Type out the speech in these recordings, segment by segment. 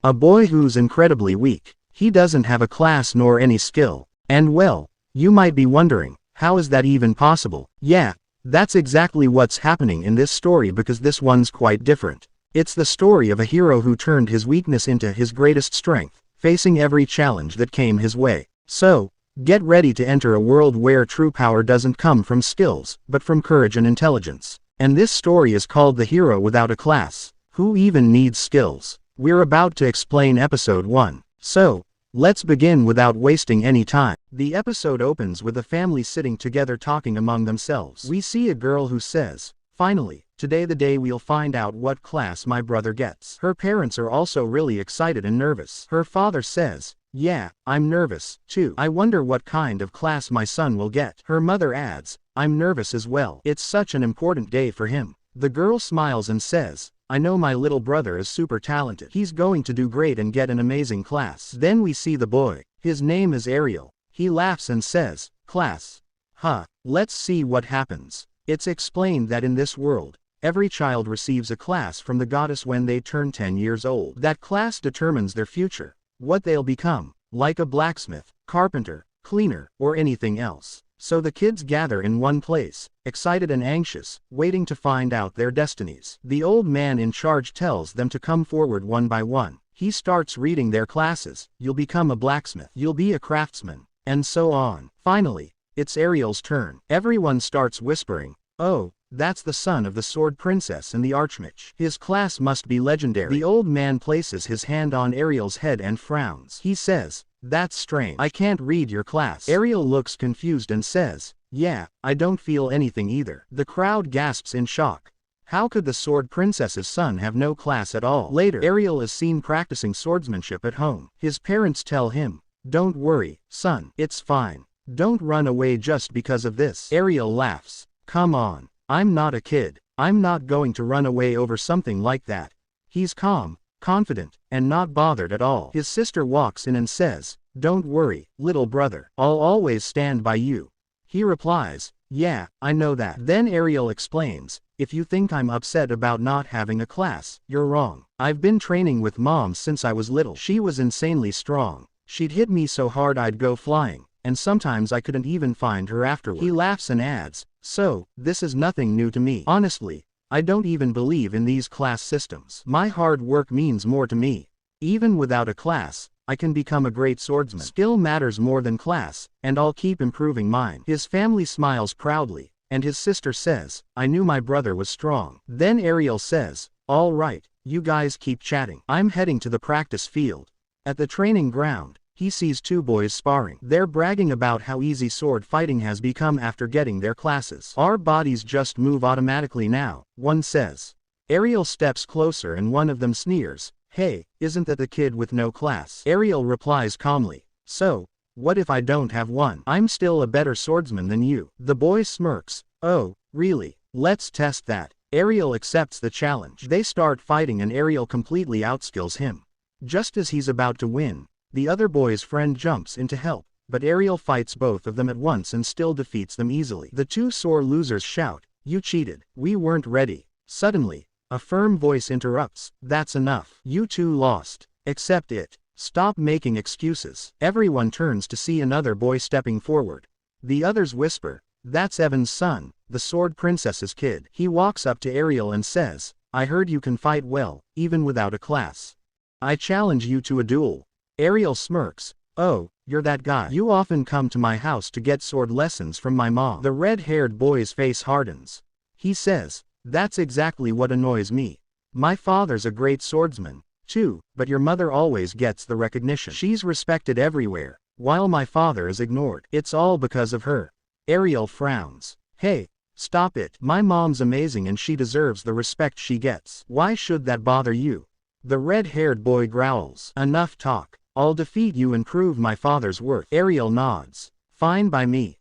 A boy who's incredibly weak. He doesn't have a class nor any skill. And well, you might be wondering, how is that even possible? Yeah, that's exactly what's happening in this story because this one's quite different. It's the story of a hero who turned his weakness into his greatest strength, facing every challenge that came his way. So, get ready to enter a world where true power doesn't come from skills, but from courage and intelligence. And this story is called The Hero Without a Class. Who even needs skills? We're about to explain episode 1. So, let's begin without wasting any time. The episode opens with a family sitting together talking among themselves. We see a girl who says, "Finally, today the day we'll find out what class my brother gets." Her parents are also really excited and nervous. Her father says, "Yeah, I'm nervous, too. I wonder what kind of class my son will get." Her mother adds, "I'm nervous as well. It's such an important day for him." The girl smiles and says, "I know my little brother is super talented. He's going to do great and get an amazing class." Then we see the boy. His name is Ariel. He laughs and says, "Class? Huh, let's see what happens." It's explained that in this world, every child receives a class from the goddess when they turn 10 years old. That class determines their future, what they'll become, like a blacksmith, carpenter, cleaner, or anything else. So the kids gather in one place, excited and anxious, waiting to find out their destinies. The old man in charge tells them to come forward one by one. He starts reading their classes. You'll become a blacksmith. You'll be a craftsman. And so on. Finally, it's Ariel's turn. Everyone starts whispering, "Oh, that's the son of the Sword Princess and the Archmage. His class must be legendary." The old man places his hand on Ariel's head and frowns. He says, "That's strange. I can't read your class." Ariel looks confused and says, "Yeah, I don't feel anything either." The crowd gasps in shock. How could the Sword Princess's son have no class at all? Later, Ariel is seen practicing swordsmanship at home. His parents tell him, "Don't worry, son. It's fine. Don't run away just because of this." Ariel laughs. "Come on. I'm not a kid. I'm not going to run away over something like that." He's calm, confident, and not bothered at all. His sister walks in and says, "Don't worry, little brother. I'll always stand by you." He replies, "Yeah, I know that." Then Ariel explains, "If you think I'm upset about not having a class, you're wrong. I've been training with Mom since I was little. She was insanely strong. She'd hit me so hard I'd go flying, and sometimes I couldn't even find her afterward." He laughs and adds, "So, this is nothing new to me. Honestly, I don't even believe in these class systems. My hard work means more to me. Even without a class, I can become a great swordsman. Skill matters more than class, and I'll keep improving mine." His family smiles proudly, and his sister says, "I knew my brother was strong." Then Ariel says, "All right, you guys keep chatting. I'm heading to the practice field." At the training ground, he sees two boys sparring. They're bragging about how easy sword fighting has become after getting their classes. "Our bodies just move automatically now," one says. Ariel steps closer and one of them sneers, "Hey, isn't that the kid with no class?" Ariel replies calmly, "So, what if I don't have one? I'm still a better swordsman than you." The boy smirks, "Oh, really? Let's test that." Ariel accepts the challenge. They start fighting and Ariel completely outskills him. Just as he's about to win, the other boy's friend jumps in to help, but Ariel fights both of them at once and still defeats them easily. The two sore losers shout, "You cheated. We weren't ready." Suddenly, a firm voice interrupts, "That's enough. You two lost. Accept it. Stop making excuses." Everyone turns to see another boy stepping forward. The others whisper, "That's Evan's son, the Sword Princess's kid." He walks up to Ariel and says, "I heard you can fight well, even without a class. I challenge you to a duel." Ariel smirks, "Oh, you're that guy. You often come to my house to get sword lessons from my mom." The red-haired boy's face hardens. He says, "That's exactly what annoys me. My father's a great swordsman, too, but your mother always gets the recognition. She's respected everywhere, while my father is ignored. It's all because of her." Ariel frowns. "Hey, stop it. My mom's amazing and she deserves the respect she gets. Why should that bother you?" The red-haired boy growls, "Enough talk. I'll defeat you and prove my father's worth." Ariel nods. "Fine by me.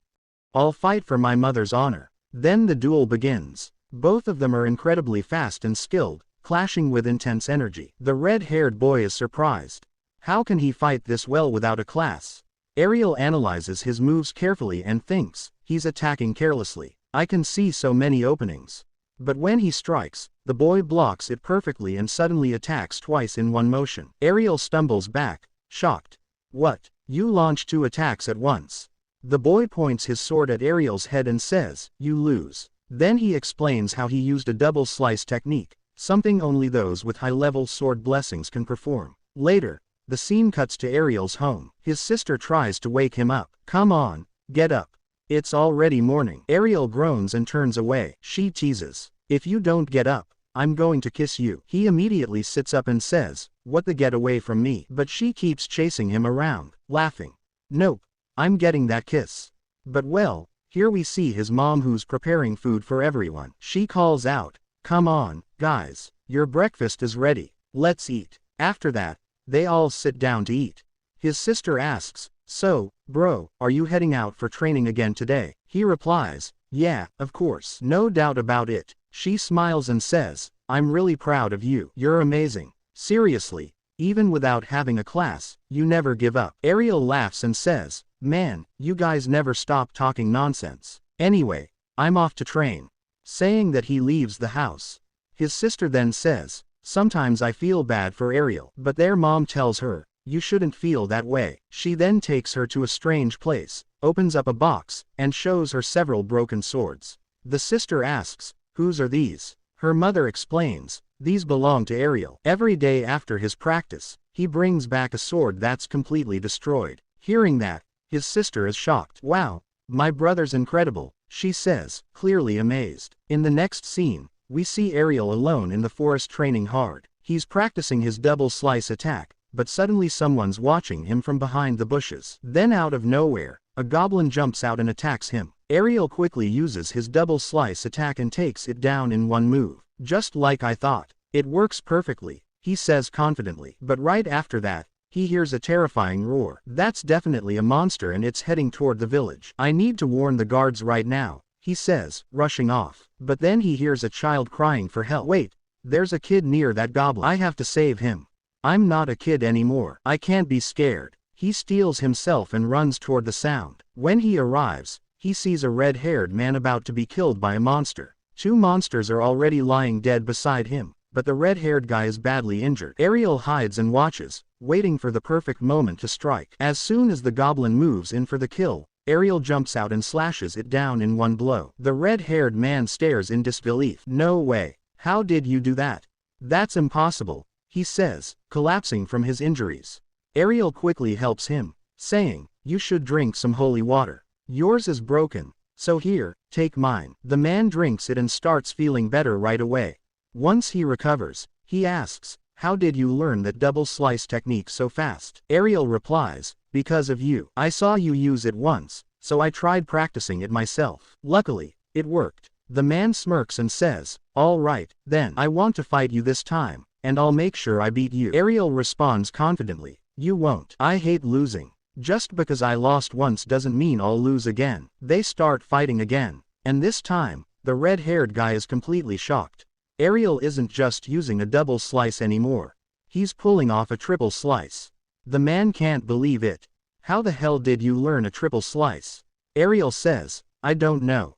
I'll fight for my mother's honor." Then the duel begins. Both of them are incredibly fast and skilled, clashing with intense energy. The red-haired boy is surprised. How can he fight this well without a class? Ariel analyzes his moves carefully and thinks, he's attacking carelessly. I can see so many openings. But when he strikes, the boy blocks it perfectly and suddenly attacks twice in one motion. Ariel stumbles back, shocked. What? You launch 2 attacks at once. The boy points his sword at Ariel's head and says, you lose. Then he explains how he used a double slice technique, something only those with high-level sword blessings can perform. Later, the scene cuts to Ariel's home. His sister tries to wake him up. Come on, get up. It's already morning. Ariel groans and turns away. She teases. If you don't get up, I'm going to kiss you. He immediately sits up and says, what the get away from me? But she keeps chasing him around, laughing. Nope, I'm getting that kiss. But well, here we see his mom who's preparing food for everyone. She calls out, come on, guys, your breakfast is ready. Let's eat. After that, they all sit down to eat. His sister asks, so, bro, are you heading out for training again today? He replies, yeah, of course. No doubt about it. She smiles and says, I'm really proud of you. You're amazing. Seriously, even without having a class, you never give up. Ariel laughs and says, man, you guys never stop talking nonsense. Anyway, I'm off to train. Saying that he leaves the house. His sister then says, sometimes I feel bad for Ariel, but their mom tells her, you shouldn't feel that way. She then takes her to a strange place, opens up a box, and shows her several broken swords. The sister asks, whose are these? Her mother explains, these belong to Ariel. Every day after his practice, he brings back a sword that's completely destroyed. Hearing that, his sister is shocked. Wow, my brother's incredible, she says, clearly amazed. In the next scene, we see Ariel alone in the forest training hard. He's practicing his double slice attack, but suddenly someone's watching him from behind the bushes. Then out of nowhere, a goblin jumps out and attacks him. Ariel quickly uses his double slice attack and takes it down in one move. Just like I thought. It works perfectly, he says confidently. But right after that, he hears a terrifying roar. That's definitely a monster and it's heading toward the village. I need to warn the guards right now, he says, rushing off. But then he hears a child crying for help. Wait, there's a kid near that goblin. I have to save him. I'm not a kid anymore. I can't be scared. He steels himself and runs toward the sound. When he arrives, he sees a red-haired man about to be killed by a monster. 2 monsters are already lying dead beside him, but the red-haired guy is badly injured. Ariel hides and watches, waiting for the perfect moment to strike. As soon as the goblin moves in for the kill, Ariel jumps out and slashes it down in one blow. The red-haired man stares in disbelief. No way. How did you do that? That's impossible, he says, collapsing from his injuries. Ariel quickly helps him, saying, you should drink some holy water. Yours is broken, so here, take mine. The man drinks it and starts feeling better right away. Once he recovers, he asks, how did you learn that double slice technique so fast? Ariel replies, because of you. I saw you use it once, so I tried practicing it myself. Luckily, it worked. The man smirks and says, all right, then. I want to fight you this time, and I'll make sure I beat you. Ariel responds confidently, you won't. I hate losing. Just because I lost once doesn't mean I'll lose again. They start fighting again, and this time, the red-haired guy is completely shocked. Ariel isn't just using a double slice anymore. He's pulling off a triple slice. The man can't believe it. How the hell did you learn a triple slice? Ariel says, I don't know.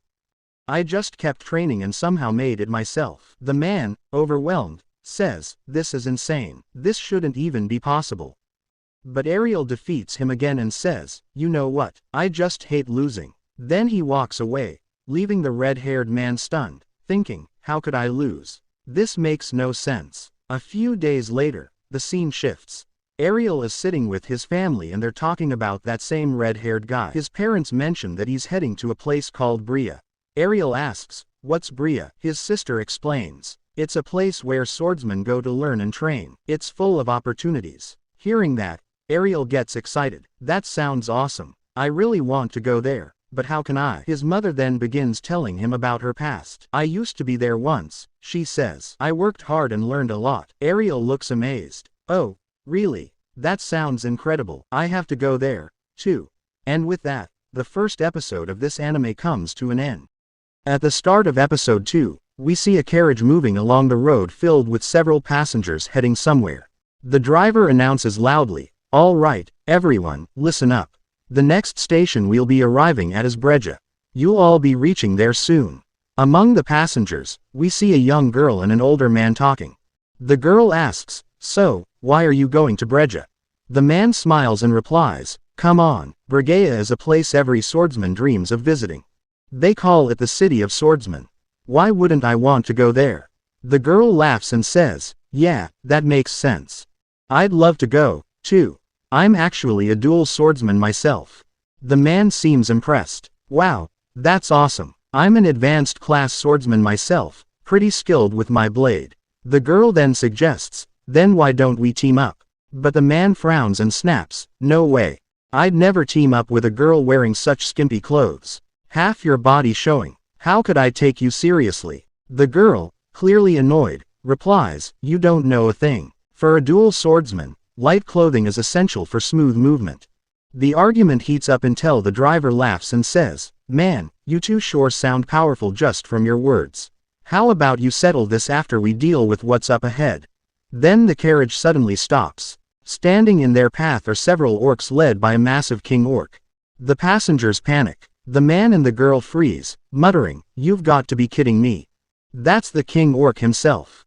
I just kept training and somehow made it myself. The man, overwhelmed, says, this is insane. This shouldn't even be possible. But Ariel defeats him again and says, you know what? I just hate losing. Then he walks away, leaving the red-haired man stunned, thinking, how could I lose? This makes no sense. A few days later, the scene shifts. Ariel is sitting with his family and they're talking about that same red-haired guy. His parents mention that he's heading to a place called Bria. Ariel asks, what's Bria? His sister explains, it's a place where swordsmen go to learn and train. It's full of opportunities. Hearing that, Ariel gets excited. That sounds awesome. I really want to go there, but how can I? His mother then begins telling him about her past. I used to be there once, she says. I worked hard and learned a lot. Ariel looks amazed. Oh, really? That sounds incredible. I have to go there, too. And with that, the first episode of this anime comes to an end. At the start of episode 2, we see a carriage moving along the road filled with several passengers heading somewhere. The driver announces loudly, all right, everyone, listen up. The next station we'll be arriving at is Breja. You'll all be reaching there soon. Among the passengers, we see a young girl and an older man talking. The girl asks, "So, why are you going to Breja?" The man smiles and replies, "Come on, Breja is a place every swordsman dreams of visiting. They call it the City of Swordsmen. Why wouldn't I want to go there?" The girl laughs and says, "Yeah, that makes sense. I'd love to go, too. I'm actually a dual swordsman myself." The man seems impressed. "Wow, that's awesome. I'm an advanced class swordsman myself, pretty skilled with my blade." The girl then suggests, "Then why don't we team up?" But the man frowns and snaps, "No way. I'd never team up with a girl wearing such skimpy clothes. Half your body showing. How could I take you seriously?" The girl, clearly annoyed, replies, "You don't know a thing. For a dual swordsman, light clothing is essential for smooth movement." The argument heats up until the driver laughs and says, "Man, you two sure sound powerful just from your words. How about you settle this after we deal with what's up ahead?" Then the carriage suddenly stops. Standing in their path are several orcs led by a massive king orc. The passengers panic. The man and the girl freeze, muttering, "You've got to be kidding me. That's the king orc himself.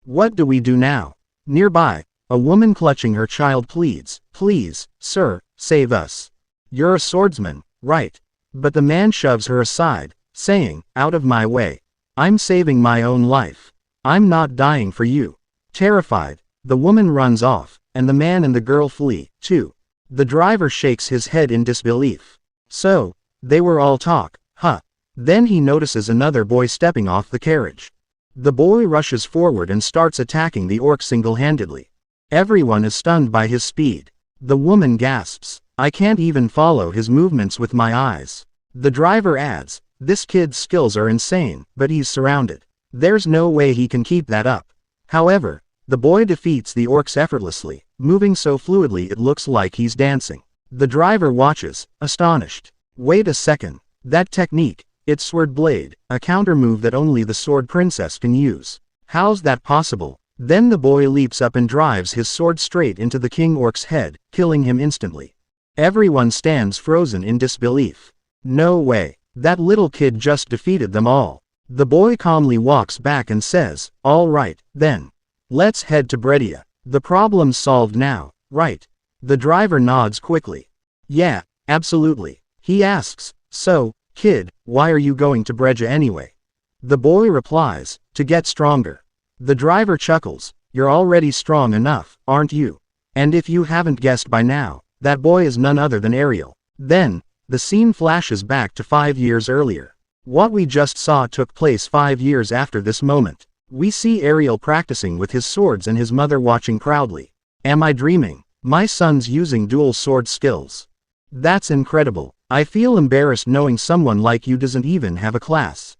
What do we do now?" Nearby, a woman clutching her child pleads, "Please, sir, save us. You're a swordsman, right?" But the man shoves her aside, saying, "Out of my way. I'm saving my own life. I'm not dying for you." Terrified, the woman runs off, and the man and the girl flee, too. The driver shakes his head in disbelief. So, they were all talk, huh? Then he notices another boy stepping off the carriage. The boy rushes forward and starts attacking the orc single-handedly. Everyone is stunned by his speed. The woman gasps, "I can't even follow his movements with my eyes." The driver adds, "This kid's skills are insane, but he's surrounded. There's no way he can keep that up." However, the boy defeats the orcs effortlessly, moving so fluidly it looks like he's dancing. The driver watches, astonished. "Wait a second. That technique, it's sword blade, a counter-move that only the sword princess can use. How's that possible?" Then the boy leaps up and drives his sword straight into the king orc's head, killing him instantly. Everyone stands frozen in disbelief. No way. That little kid just defeated them all. The boy calmly walks back and says, "All right, then. Let's head to Bredia. The problem's solved now, right?" The driver nods quickly. "Yeah, absolutely." He asks, "So, kid, why are you going to Breja anyway?" The boy replies, "To get stronger." The driver chuckles, "You're already strong enough, aren't you?" And if you haven't guessed by now, that boy is none other than Ariel. Then, the scene flashes back to 5 years earlier. What we just saw took place 5 years after this moment. We see Ariel practicing with his swords and his mother watching proudly. "Am I dreaming? My son's using dual sword skills. That's incredible. I feel embarrassed knowing someone like you doesn't even have a class."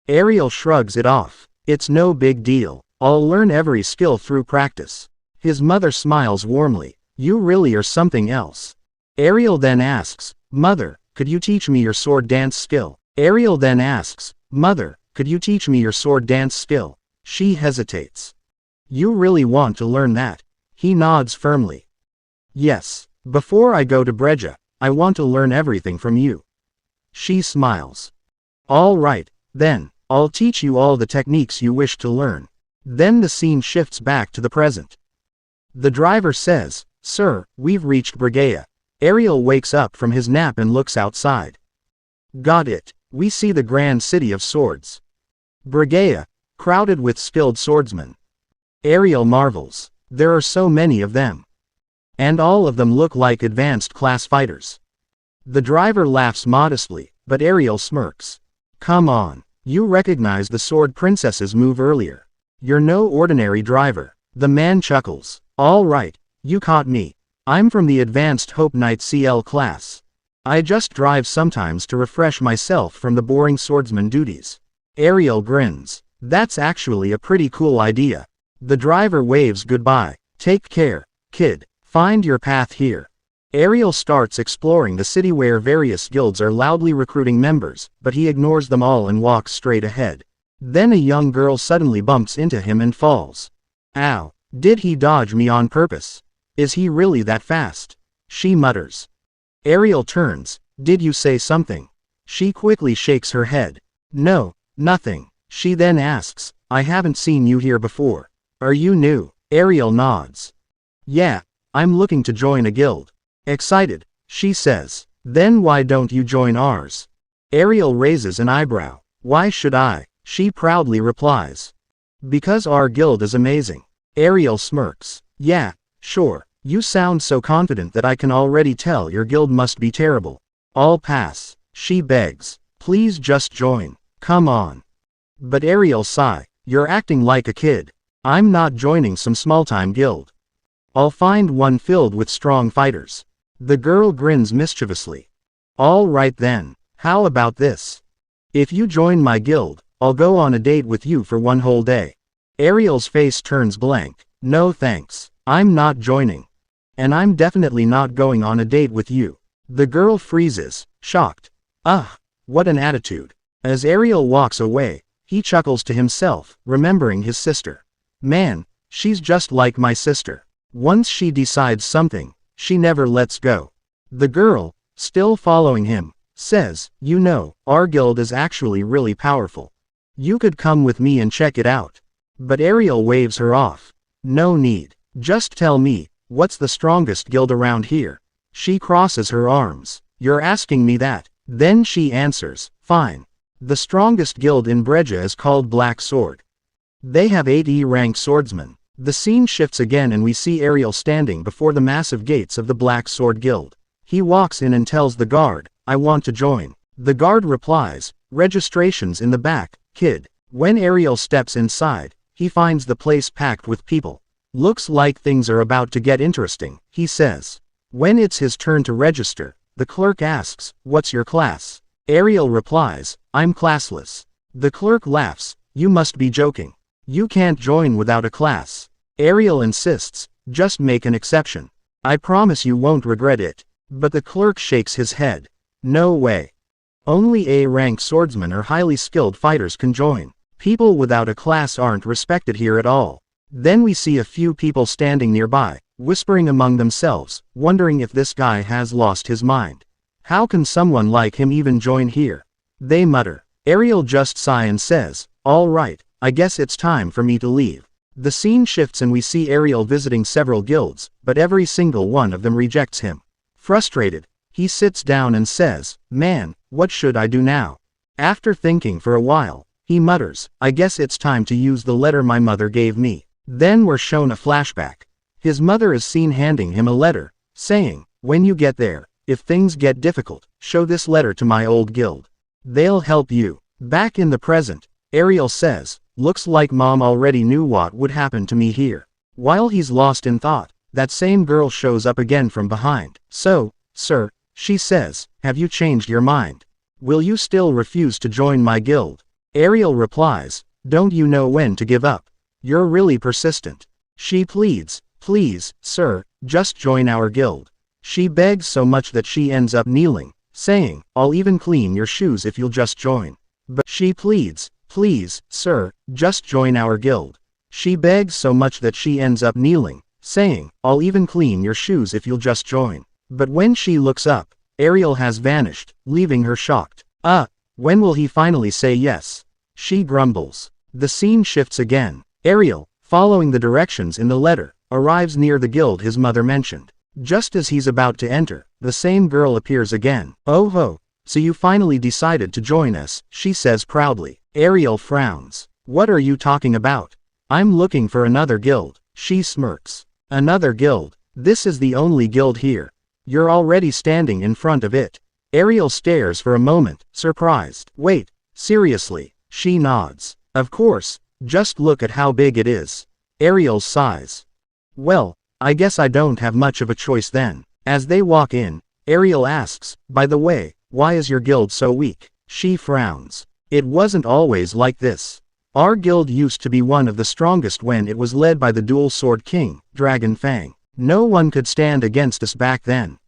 Ariel shrugs it off. "It's no big deal. I'll learn every skill through practice." His mother smiles warmly. "You really are something else." Ariel then asks, "Mother, could you teach me your sword dance skill?" Ariel then asks, "Mother, could you teach me your sword dance skill?" She hesitates. "You really want to learn that?" He nods firmly. "Yes. Before I go to Breja, I want to learn everything from you." She smiles. "All right, then, I'll teach you all the techniques you wish to learn." Then the scene shifts back to the present. The driver says, "Sir, we've reached Breja." Ariel wakes up from his nap and looks outside. Got it. We see the grand city of swords. Breja, crowded with skilled swordsmen. Ariel marvels. There are so many of them. And all of them look like advanced class fighters. The driver laughs modestly, but Ariel smirks. "Come on. You recognize the sword princess's move earlier. You're no ordinary driver." The man chuckles. "All right, you caught me. I'm from the Advanced Hope Knight CL class. I just drive sometimes to refresh myself from the boring swordsman duties." Ariel grins. "That's actually a pretty cool idea." The driver waves goodbye. "Take care, kid. Find your path here." Ariel starts exploring the city where various guilds are loudly recruiting members, but he ignores them all and walks straight ahead. Then a young girl suddenly bumps into him and falls. "Ow, did he dodge me on purpose? Is he really that fast?" She mutters. Ariel turns. "Did you say something?" She quickly shakes her head. "No, Nothing. She then asks, I haven't seen you here before. Are you new? Ariel nods. Yeah, I'm looking to join a guild. Excited, she says. Then why don't you join ours? Ariel raises an eyebrow. Why should I? She proudly replies. Because our guild is amazing. Ariel smirks. Yeah, sure. You sound so confident that I can already tell your guild must be terrible. I'll pass. She begs. Please just join. Come on. But Ariel sigh. You're acting like a kid. I'm not joining some small-time guild. I'll find one filled with strong fighters. The girl grins mischievously. All right then. How about this? If you join my guild, I'll go on a date with you for one whole day. Ariel's face turns blank. No thanks. I'm not joining. And I'm definitely not going on a date with you. The girl freezes, shocked. Ugh, what an attitude. As Ariel walks away, he chuckles to himself, remembering his sister. Man, she's just like my sister. Once she decides something, she never lets go. The girl, still following him, says, you know, our guild is actually really powerful. You could come with me and check it out. But Ariel waves her off. No need. Just tell me, what's the strongest guild around here? She crosses her arms. You're asking me that? Then she answers, fine. The strongest guild in Breja is called Black Sword. They have 8 E-rank swordsmen. The scene shifts again and we see Ariel standing before the massive gates of the Black Sword Guild. He walks in and tells the guard, I want to join. The guard replies, registration's in the back, kid. When Ariel steps inside, he finds the place packed with people. Looks like things are about to get interesting, he says. When it's his turn to register, the clerk asks, what's your class? Ariel replies, I'm classless. The clerk laughs, you must be joking. You can't join without a class. Ariel insists, just make an exception. I promise you won't regret it. But the clerk shakes his head. No way. Only A-rank swordsmen or highly skilled fighters can join. People without a class aren't respected here at all. Then we see a few people standing nearby, whispering among themselves, wondering if this guy has lost his mind. How can someone like him even join here? They mutter. Ariel just sighs and says, all right, I guess it's time for me to leave. The scene shifts and we see Ariel visiting several guilds, but every single one of them rejects him. Frustrated, he sits down and says, man, what should I do now? After thinking for a while, he mutters, I guess it's time to use the letter my mother gave me. Then we're shown a flashback. His mother is seen handing him a letter, saying, when you get there, if things get difficult, show this letter to my old guild. They'll help you. Back in the present, Ariel says, looks like mom already knew what would happen to me here. While he's lost in thought, that same girl shows up again from behind. So, sir, she says, have you changed your mind? Will you still refuse to join my guild? Ariel replies, don't you know when to give up? You're really persistent. She pleads, please, sir, just join our guild. She begs so much that she ends up kneeling, saying, I'll even clean your shoes if you'll just join. But she pleads, please, sir, just join our guild. She begs so much that she ends up kneeling, saying, I'll even clean your shoes if you'll just join. But when she looks up, Ariel has vanished, leaving her shocked. When will he finally say yes? She grumbles. The scene shifts again. Ariel, following the directions in the letter, arrives near the guild his mother mentioned. Just as he's about to enter, the same girl appears again. Oh ho, so you finally decided to join us, she says proudly. Ariel frowns. What are you talking about? I'm looking for another guild. She smirks. Another guild? This is the only guild here. You're already standing in front of it. Ariel stares for a moment, surprised. Wait, seriously? She nods. Of course, just look at how big it is. Ariel sighs. Well, I guess I don't have much of a choice then. As they walk in, Ariel asks, by the way, why is your guild so weak? She frowns. It wasn't always like this. Our guild used to be one of the strongest when it was led by the dual sword king, Dragon Fang. No one could stand against us back then.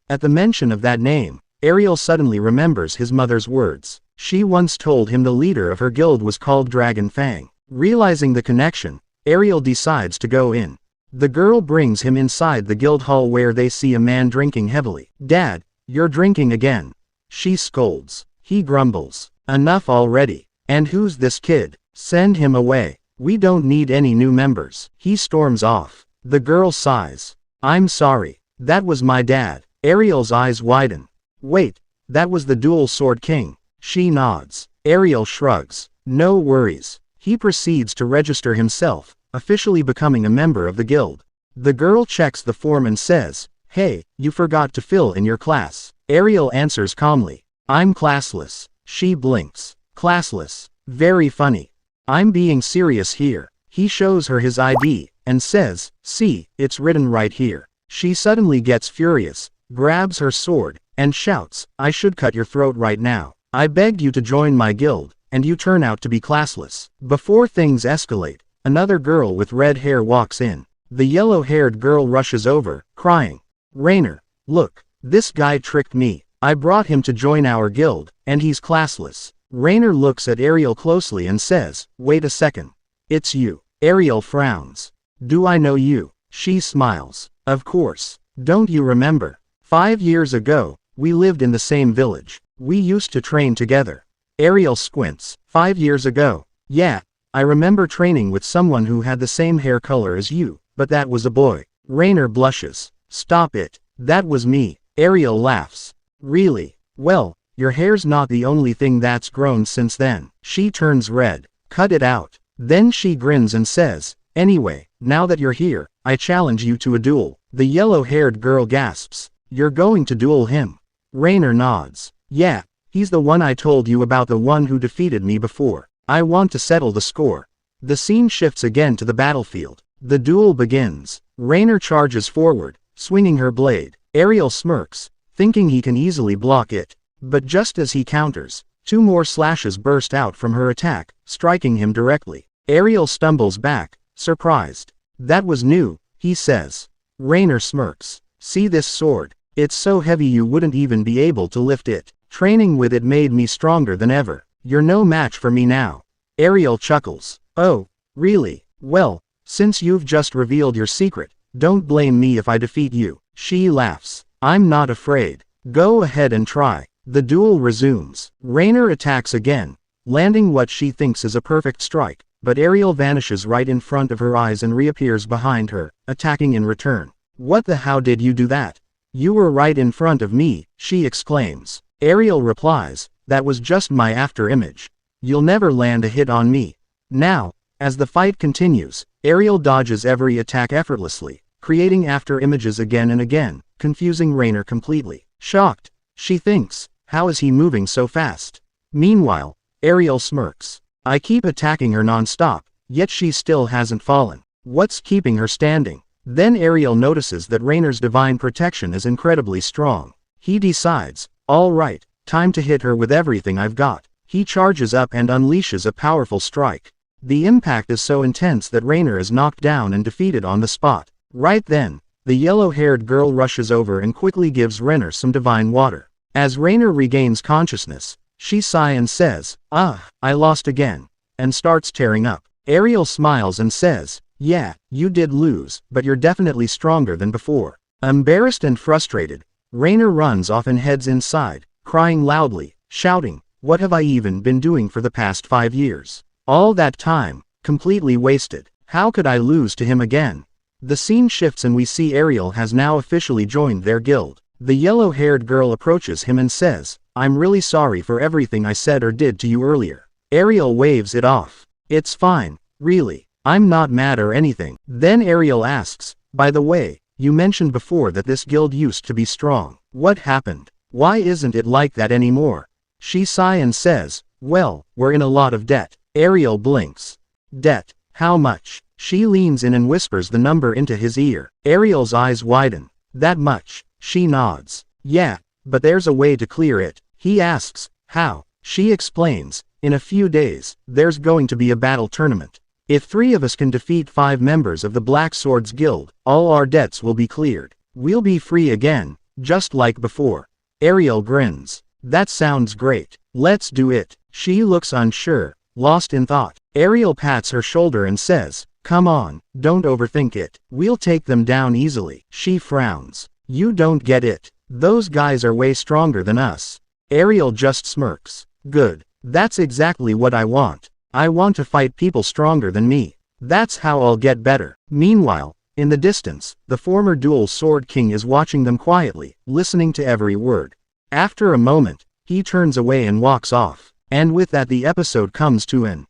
At the mention of that name, Ariel suddenly remembers his mother's words. She once told him the leader of her guild was called Dragon Fang. Realizing the connection, Ariel decides to go in. The girl brings him inside the guild hall where they see a man drinking heavily. Dad, you're drinking again. She scolds. He grumbles. Enough already. And who's this kid? Send him away. We don't need any new members. He storms off. The girl sighs. I'm sorry. That was my dad. Ariel's eyes widen. Wait, that was the dual sword king. She nods. Ariel shrugs. No worries. He proceeds to register himself, officially becoming a member of the guild. The girl checks the form and says, "Hey, you forgot to fill in your class." Ariel answers calmly, "I'm classless." She blinks. Classless. Very funny. I'm being serious here. He shows her his ID, and says, "See, it's written right here." She suddenly gets furious, grabs her sword, and shouts, "I should cut your throat right now. I begged you to join my guild, and you turn out to be classless." Before things escalate, another girl with red hair walks in. The yellow-haired girl rushes over, crying, "Rainer, look, this guy tricked me. I brought him to join our guild, and he's classless." Rainer looks at Ariel closely and says, "Wait a second. It's you." Ariel frowns. "Do I know you?" She smiles. "Of course. Don't you remember? 5 years ago, we lived in the same village. We used to train together." Ariel squints. 5 years ago. Yeah, I remember training with someone who had the same hair color as you, but that was a boy. Rainer blushes. "Stop it. That was me." Ariel laughs. "Really? Well, your hair's not the only thing that's grown since then." She turns red. "Cut it out." Then she grins and says, "Anyway, now that you're here, I challenge you to a duel." The yellow-haired girl gasps. "You're going to duel him?" Rainer nods. "Yeah, he's the one I told you about, the one who defeated me before. I want to settle the score." The scene shifts again to the battlefield. The duel begins. Rainer charges forward, swinging her blade. Ariel smirks, thinking he can easily block it. But just as he counters, 2 more slashes burst out from her attack, striking him directly. Ariel stumbles back, surprised. "That was new," he says. Rainer smirks. "See this sword? It's so heavy you wouldn't even be able to lift it. Training with it made me stronger than ever. You're no match for me now." Ariel chuckles. "Oh, really? Well, since you've just revealed your secret, don't blame me if I defeat you." She laughs. "I'm not afraid. Go ahead and try." The duel resumes. Rainer attacks again, landing what she thinks is a perfect strike, but Ariel vanishes right in front of her eyes and reappears behind her, attacking in return. "What the how did you do that? You were right in front of me," she exclaims. Ariel replies, "That was just my after image. You'll never land a hit on me." Now, as the fight continues, Ariel dodges every attack effortlessly, creating after images again and again, confusing Rainer completely. Shocked, she thinks, "How is he moving so fast?" Meanwhile, Ariel smirks. "I keep attacking her non-stop, yet she still hasn't fallen. What's keeping her standing?" Then Ariel notices that Rainer's divine protection is incredibly strong. He decides, "All right, time to hit her with everything I've got." He charges up and unleashes a powerful strike. The impact is so intense that Rainer is knocked down and defeated on the spot. Right then, the yellow-haired girl rushes over and quickly gives Rainer some divine water. As Rainer regains consciousness, she sighs and says, I lost again," and starts tearing up. Ariel smiles and says, "Yeah, you did lose, but you're definitely stronger than before." Embarrassed and frustrated, Rainer runs off and heads inside, crying loudly, shouting, "What have I even been doing for the past 5 years? All that time, completely wasted. How could I lose to him again?" The scene shifts and we see Ariel has now officially joined their guild. The yellow-haired girl approaches him and says, "I'm really sorry for everything I said or did to you earlier." Ariel waves it off. "It's fine, really. I'm not mad or anything." Then Ariel asks, "By the way, you mentioned before that this guild used to be strong. What happened? Why isn't it like that anymore?" She sighs and says, "Well, we're in a lot of debt." Ariel blinks. "Debt? How much?" She leans in and whispers the number into his ear. Ariel's eyes widen. "That much?" She nods. "Yeah, but there's a way to clear it." He asks, "How?" She explains, "In a few days, there's going to be a battle tournament. If 3 of us can defeat 5 members of the Black Swords Guild, all our debts will be cleared. We'll be free again, just like before." Ariel grins. "That sounds great. Let's do it." She looks unsure, lost in thought. Ariel pats her shoulder and says, "Come on, don't overthink it. We'll take them down easily." She frowns. "You don't get it. Those guys are way stronger than us." Ariel just smirks. "Good. That's exactly what I want. I want to fight people stronger than me. That's how I'll get better. Meanwhile, in the distance, the former dual sword king is watching them quietly, listening to every word. After a moment, he turns away and walks off. And with that the episode comes to an.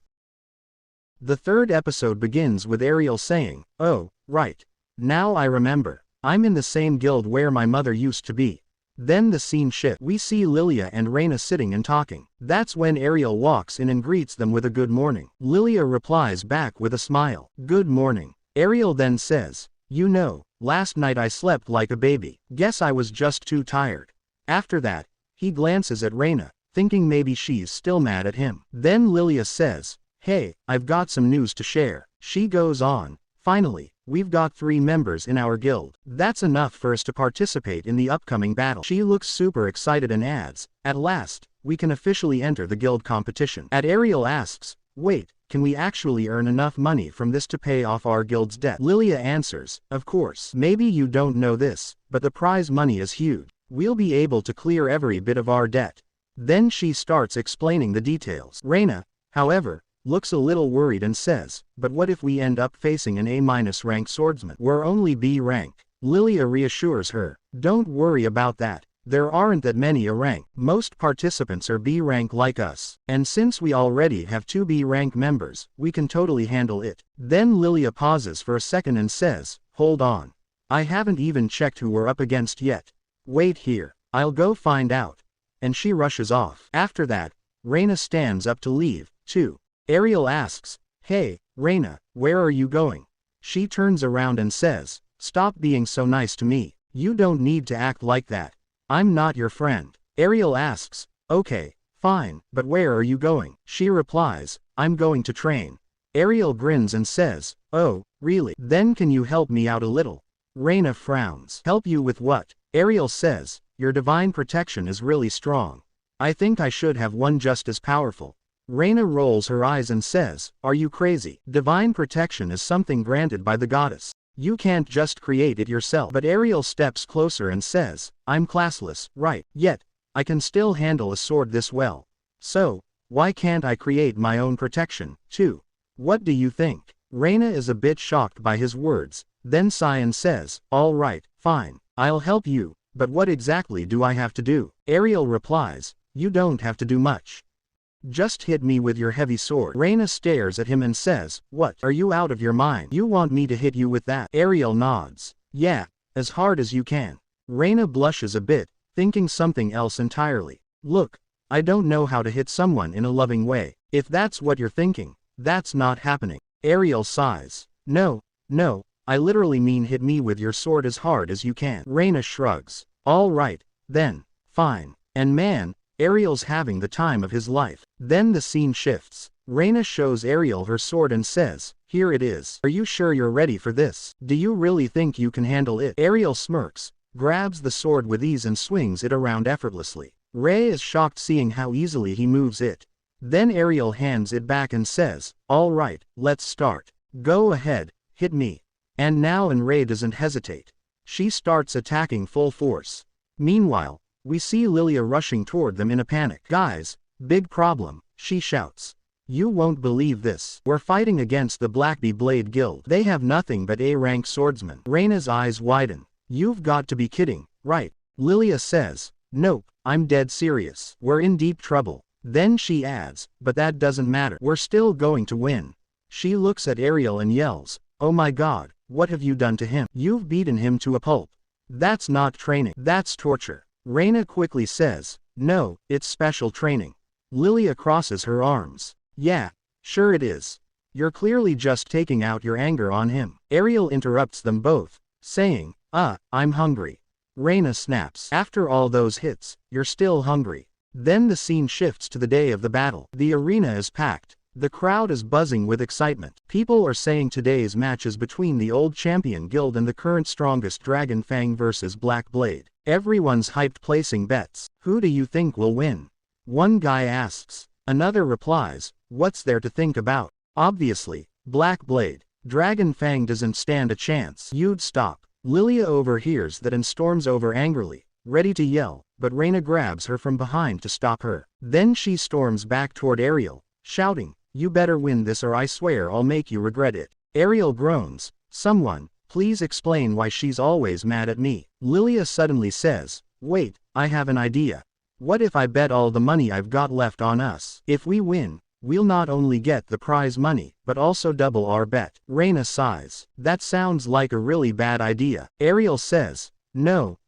The third episode begins with Ariel saying, "Oh, right. Now I remember. I'm in the same guild where my mother used to be." Then the scene shifts. We see Lilia and Reina sitting and talking. That's when Ariel walks in and greets them with a good morning. Lilia replies back with a smile. "Good morning." Ariel then says, "You know, last night I slept like a baby. Guess I was just too tired." After that, he glances at Reina, thinking maybe she's still mad at him. Then Lilia says, "Hey, I've got some news to share." She goes on, "Finally, we've got 3 members in our guild. That's enough for us to participate in the upcoming battle." She looks super excited and adds, "At last, we can officially enter the guild competition." Ariel asks, "Wait, can we actually earn enough money from this to pay off our guild's debt?" Lilia answers, "Of course. Maybe you don't know this, but the prize money is huge. We'll be able to clear every bit of our debt." Then she starts explaining the details. Reina, however, looks a little worried and says, "But what if we end up facing an A- rank swordsman? We're only B rank." Lilia reassures her, "Don't worry about that. There aren't that many A rank. Most participants are B rank like us. And since we already have 2 B rank members, we can totally handle it." Then Lilia pauses for a second and says, "Hold on. I haven't even checked who we're up against yet. Wait here. I'll go find out." And she rushes off. After that, Reina stands up to leave, too. Ariel asks, "Hey, Reina, where are you going?" She turns around and says, "Stop being so nice to me. You don't need to act like that. I'm not your friend." Ariel asks, "Okay, fine, but where are you going?" She replies, "I'm going to train." Ariel grins and says, "Oh, really? Then can you help me out a little?" Reina frowns. "Help you with what?" Ariel says, "Your divine protection is really strong. I think I should have one just as powerful." Reina rolls her eyes and says, "Are you crazy? Divine protection is something granted by the goddess. You can't just create it yourself." But Ariel steps closer and says, "I'm classless, right? Yet, I can still handle a sword this well. So, why can't I create my own protection, too? What do you think?" Reina is a bit shocked by his words, then sighs and says, "All right, fine. I'll help you, but what exactly do I have to do?" Ariel replies, "You don't have to do much. Just hit me with your heavy sword." Reina stares at him and says, "What? Are you out of your mind? You want me to hit you with that?" Ariel nods. "Yeah, as hard as you can." Reina blushes a bit, thinking something else entirely. "Look, I don't know how to hit someone in a loving way. If that's what you're thinking, that's not happening." Ariel sighs. No, I literally mean hit me with your sword as hard as you can." Reina shrugs. "All right, then, fine." And man, Ariel's having the time of his life. Then the scene shifts. Reina shows Ariel her sword and says, "Here it is. Are you sure you're ready for this? Do you really think you can handle it?" Ariel smirks, grabs the sword with ease and swings it around effortlessly. Ray is shocked seeing how easily he moves it. Then Ariel hands it back and says, "All right, let's start. Go ahead, hit me." And now Ray doesn't hesitate. She starts attacking full force. Meanwhile, we see Lilia rushing toward them in a panic. "Guys, big problem," she shouts. "You won't believe this. We're fighting against the Blackbee Blade Guild. They have nothing but A-rank swordsmen." Reina's eyes widen. "You've got to be kidding, right?" Lilia says, "Nope, I'm dead serious. We're in deep trouble." Then she adds, "But that doesn't matter. We're still going to win." She looks at Ariel and yells, "Oh my god, what have you done to him? You've beaten him to a pulp. That's not training. That's torture." Reina quickly says, "No, it's special training." Lilia crosses her arms. "Yeah, sure it is. You're clearly just taking out your anger on him." Ariel interrupts them both, saying, I'm hungry." Reina snaps, "After all those hits, you're still hungry." Then the scene shifts to the day of the battle. The arena is packed. The crowd is buzzing with excitement. People are saying today's match is between the old champion guild and the current strongest Dragon Fang versus Black Blade. Everyone's hyped placing bets. "Who do you think will win?" One guy asks. Another replies, "What's there to think about? Obviously, Black Blade. Dragon Fang doesn't stand a chance." "You'd stop." Lilia overhears that and storms over angrily. ready to yell, but Reina grabs her from behind to stop her. Then she storms back toward Ariel, shouting, "You better win this or I swear I'll make you regret it." Ariel groans, "Someone, please explain why she's always mad at me." Lilia suddenly says, "Wait, I have an idea. What if I bet all the money I've got left on us? If we win, we'll not only get the prize money, but also double our bet." Reina sighs. "That sounds like a really bad idea." Ariel says, No,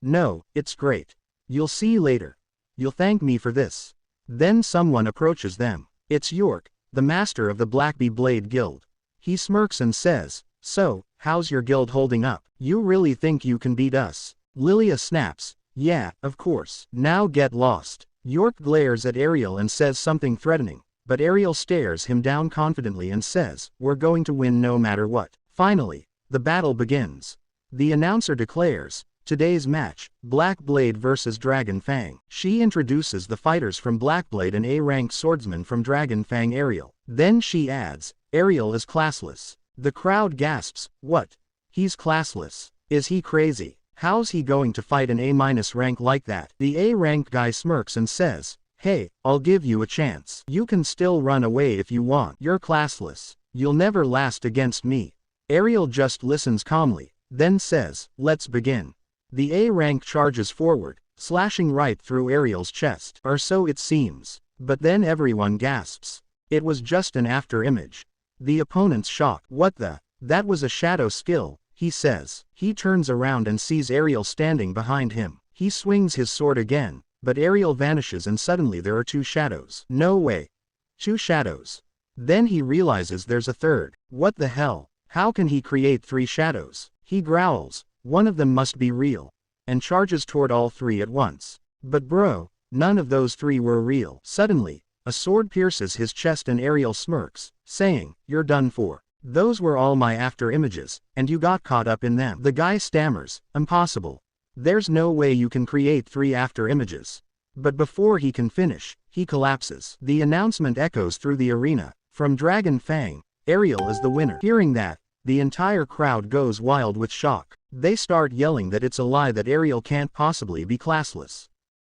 it's great. You'll see later. You'll thank me for this." Then someone approaches them. It's York, the master of the Blackbee Blade Guild. He smirks and says, "So, how's your guild holding up? You really think you can beat us?" Lilia snaps, "Yeah, of course. Now get lost." York glares at Ariel and says something threatening, but Ariel stares him down confidently and says, "We're going to win no matter what." Finally, the battle begins. The announcer declares, "Today's match, Black Blade vs Dragon Fang." She introduces the fighters from Black Blade and A-ranked swordsman from Dragon Fang Ariel. Then she adds, "Ariel is classless." The crowd gasps, "What? He's classless? Is he crazy? How's he going to fight an A- rank like that?" The A-rank guy smirks and says, "Hey, I'll give you a chance. You can still run away if you want. You're classless. You'll never last against me." Ariel just listens calmly, then says, "Let's begin." The A-rank charges forward, slashing right through Ariel's chest. Or so it seems. But then everyone gasps. It was just an after-image. The opponent's shocked. "What the? That was a shadow skill," he says. He turns around and sees Ariel standing behind him. He swings his sword again, but Ariel vanishes and suddenly there are two shadows. No way. Two shadows. Then he realizes there's a third. What the hell? How can he create three shadows? He growls, "One of them must be real," and charges toward all three at once. But bro, none of those three were real. Suddenly, a sword pierces his chest and Ariel smirks, saying, "You're done for. Those were all my after images, and you got caught up in them." The guy stammers, "Impossible. There's no way you can create three after images." But before he can finish, he collapses. The announcement echoes through the arena. From Dragon Fang, Ariel is the winner. Hearing that, the entire crowd goes wild with shock. They start yelling that it's a lie, that Ariel can't possibly be classless.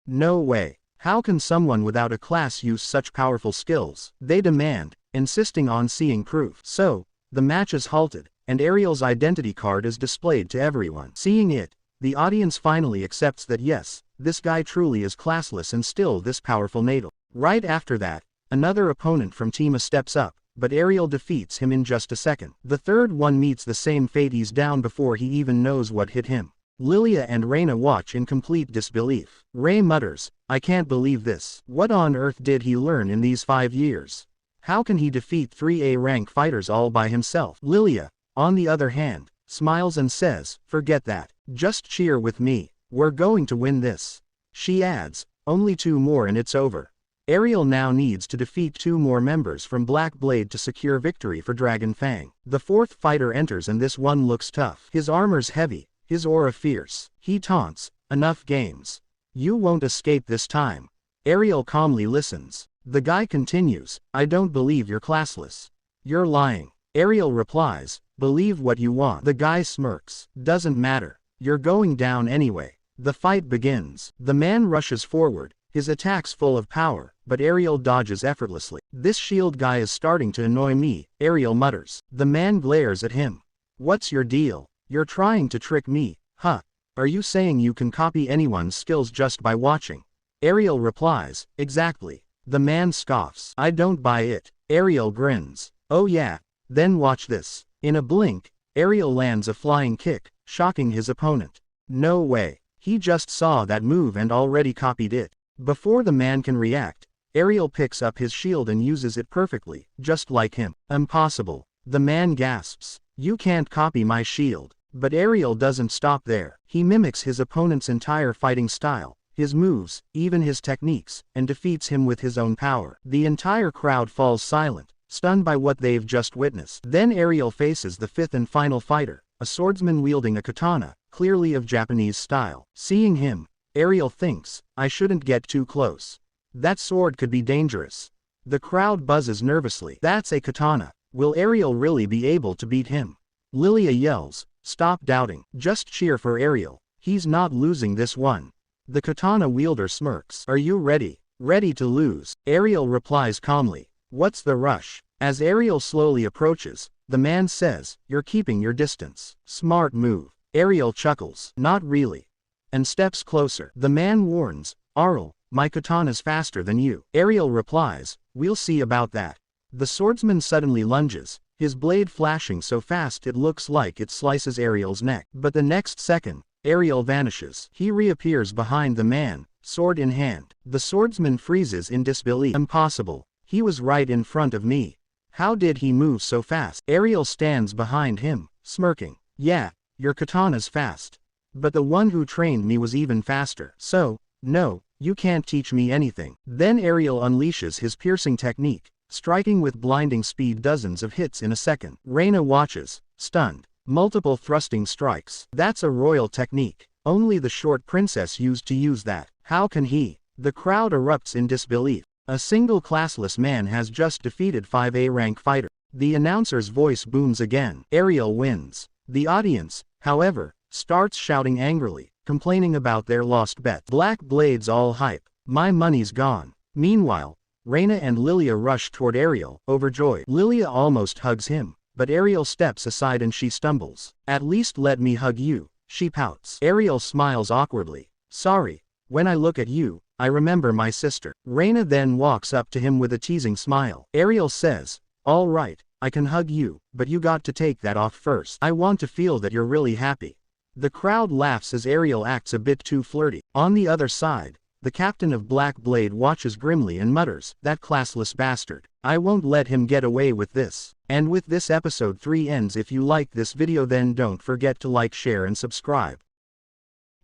No way. How can someone without a class use such powerful skills? They demand, insisting on seeing proof. So, the match is halted, and Ariel's identity card is displayed to everyone. Seeing it, the audience finally accepts that yes, this guy truly is classless and still this powerful natal. Right after that, another opponent from Team A steps up, but Ariel defeats him in just a second. The third one meets the same fate. He's down before he even knows what hit him. Lilia and Reina watch in complete disbelief. Ray mutters, "I can't believe this. What on earth did he learn in these 5 years? How can he defeat 3 A-rank fighters all by himself?" Lilia, on the other hand, smiles and says, "Forget that. Just cheer with me. We're going to win this." She adds, "Only 2 more and it's over." Ariel now needs to defeat 2 more members from Black Blade to secure victory for Dragon Fang. The 4th fighter enters and this one looks tough. His armor's heavy, his aura fierce. He taunts, "Enough games. You won't escape this time." Ariel calmly listens. The guy continues, "I don't believe you're classless. You're lying." Ariel replies, "Believe what you want." The guy smirks. "Doesn't matter. You're going down anyway." The fight begins. The man rushes forward, his attacks full of power, but Ariel dodges effortlessly. "This shield guy is starting to annoy me," Ariel mutters. The man glares at him. "What's your deal? You're trying to trick me, huh? Are you saying you can copy anyone's skills just by watching?" Ariel replies, "Exactly." The man scoffs. "I don't buy it." Ariel grins. "Oh yeah? Then watch this." In a blink, Ariel lands a flying kick, shocking his opponent. No way. He just saw that move and already copied it. Before the man can react, Ariel picks up his shield and uses it perfectly, just like him. "Impossible." The man gasps. "You can't copy my shield." But Ariel doesn't stop there. He mimics his opponent's entire fighting style, his moves, even his techniques, and defeats him with his own power. The entire crowd falls silent, stunned by what they've just witnessed. Then Ariel faces the 5th and final fighter, a swordsman wielding a katana, clearly of Japanese style. Seeing him, Ariel thinks, "I shouldn't get too close. That sword could be dangerous." The crowd buzzes nervously. "That's a katana. Will Ariel really be able to beat him?" Lilia yells, "Stop doubting. Just cheer for Ariel. He's not losing this one." The katana wielder smirks. Are you ready? Ready to lose? Ariel replies calmly. What's the rush? As Ariel slowly approaches, the man says, you're keeping your distance. Smart move. Ariel chuckles. Not really. And steps closer. The man warns, Arl, my katana's faster than you. Ariel replies, we'll see about that. The swordsman suddenly lunges, his blade flashing so fast it looks like it slices Ariel's neck. But the next second, Ariel vanishes. He reappears behind the man, sword in hand. The swordsman freezes in disbelief. Impossible. He was right in front of me. How did he move so fast? Ariel stands behind him, smirking. Yeah, your katana's fast. But the one who trained me was even faster. So, no, you can't teach me anything. Then Ariel unleashes his piercing technique, striking with blinding speed dozens of hits in a second. Reina watches, stunned. Multiple thrusting strikes. That's a royal technique. Only the short princess used to use that. How can he? The crowd erupts in disbelief. A single classless man has just defeated 5A rank fighter. The announcer's voice booms again. Ariel wins. The audience, however, starts shouting angrily, complaining about their lost bet. Black Blade's all hype. My money's gone. Meanwhile, Reina and Lilia rush toward Ariel, overjoyed. Lilia almost hugs him, but Ariel steps aside and she stumbles. At least let me hug you, she pouts. Ariel smiles awkwardly. Sorry, when I look at you, I remember my sister. Reina then walks up to him with a teasing smile. Ariel says, all right, I can hug you, but you got to take that off first. I want to feel that you're really happy. The crowd laughs as Ariel acts a bit too flirty. On the other side, the captain of Black Blade watches grimly and mutters, that classless bastard. I won't let him get away with this. And with this episode 3 ends. If you like this video then don't forget to like, share and subscribe.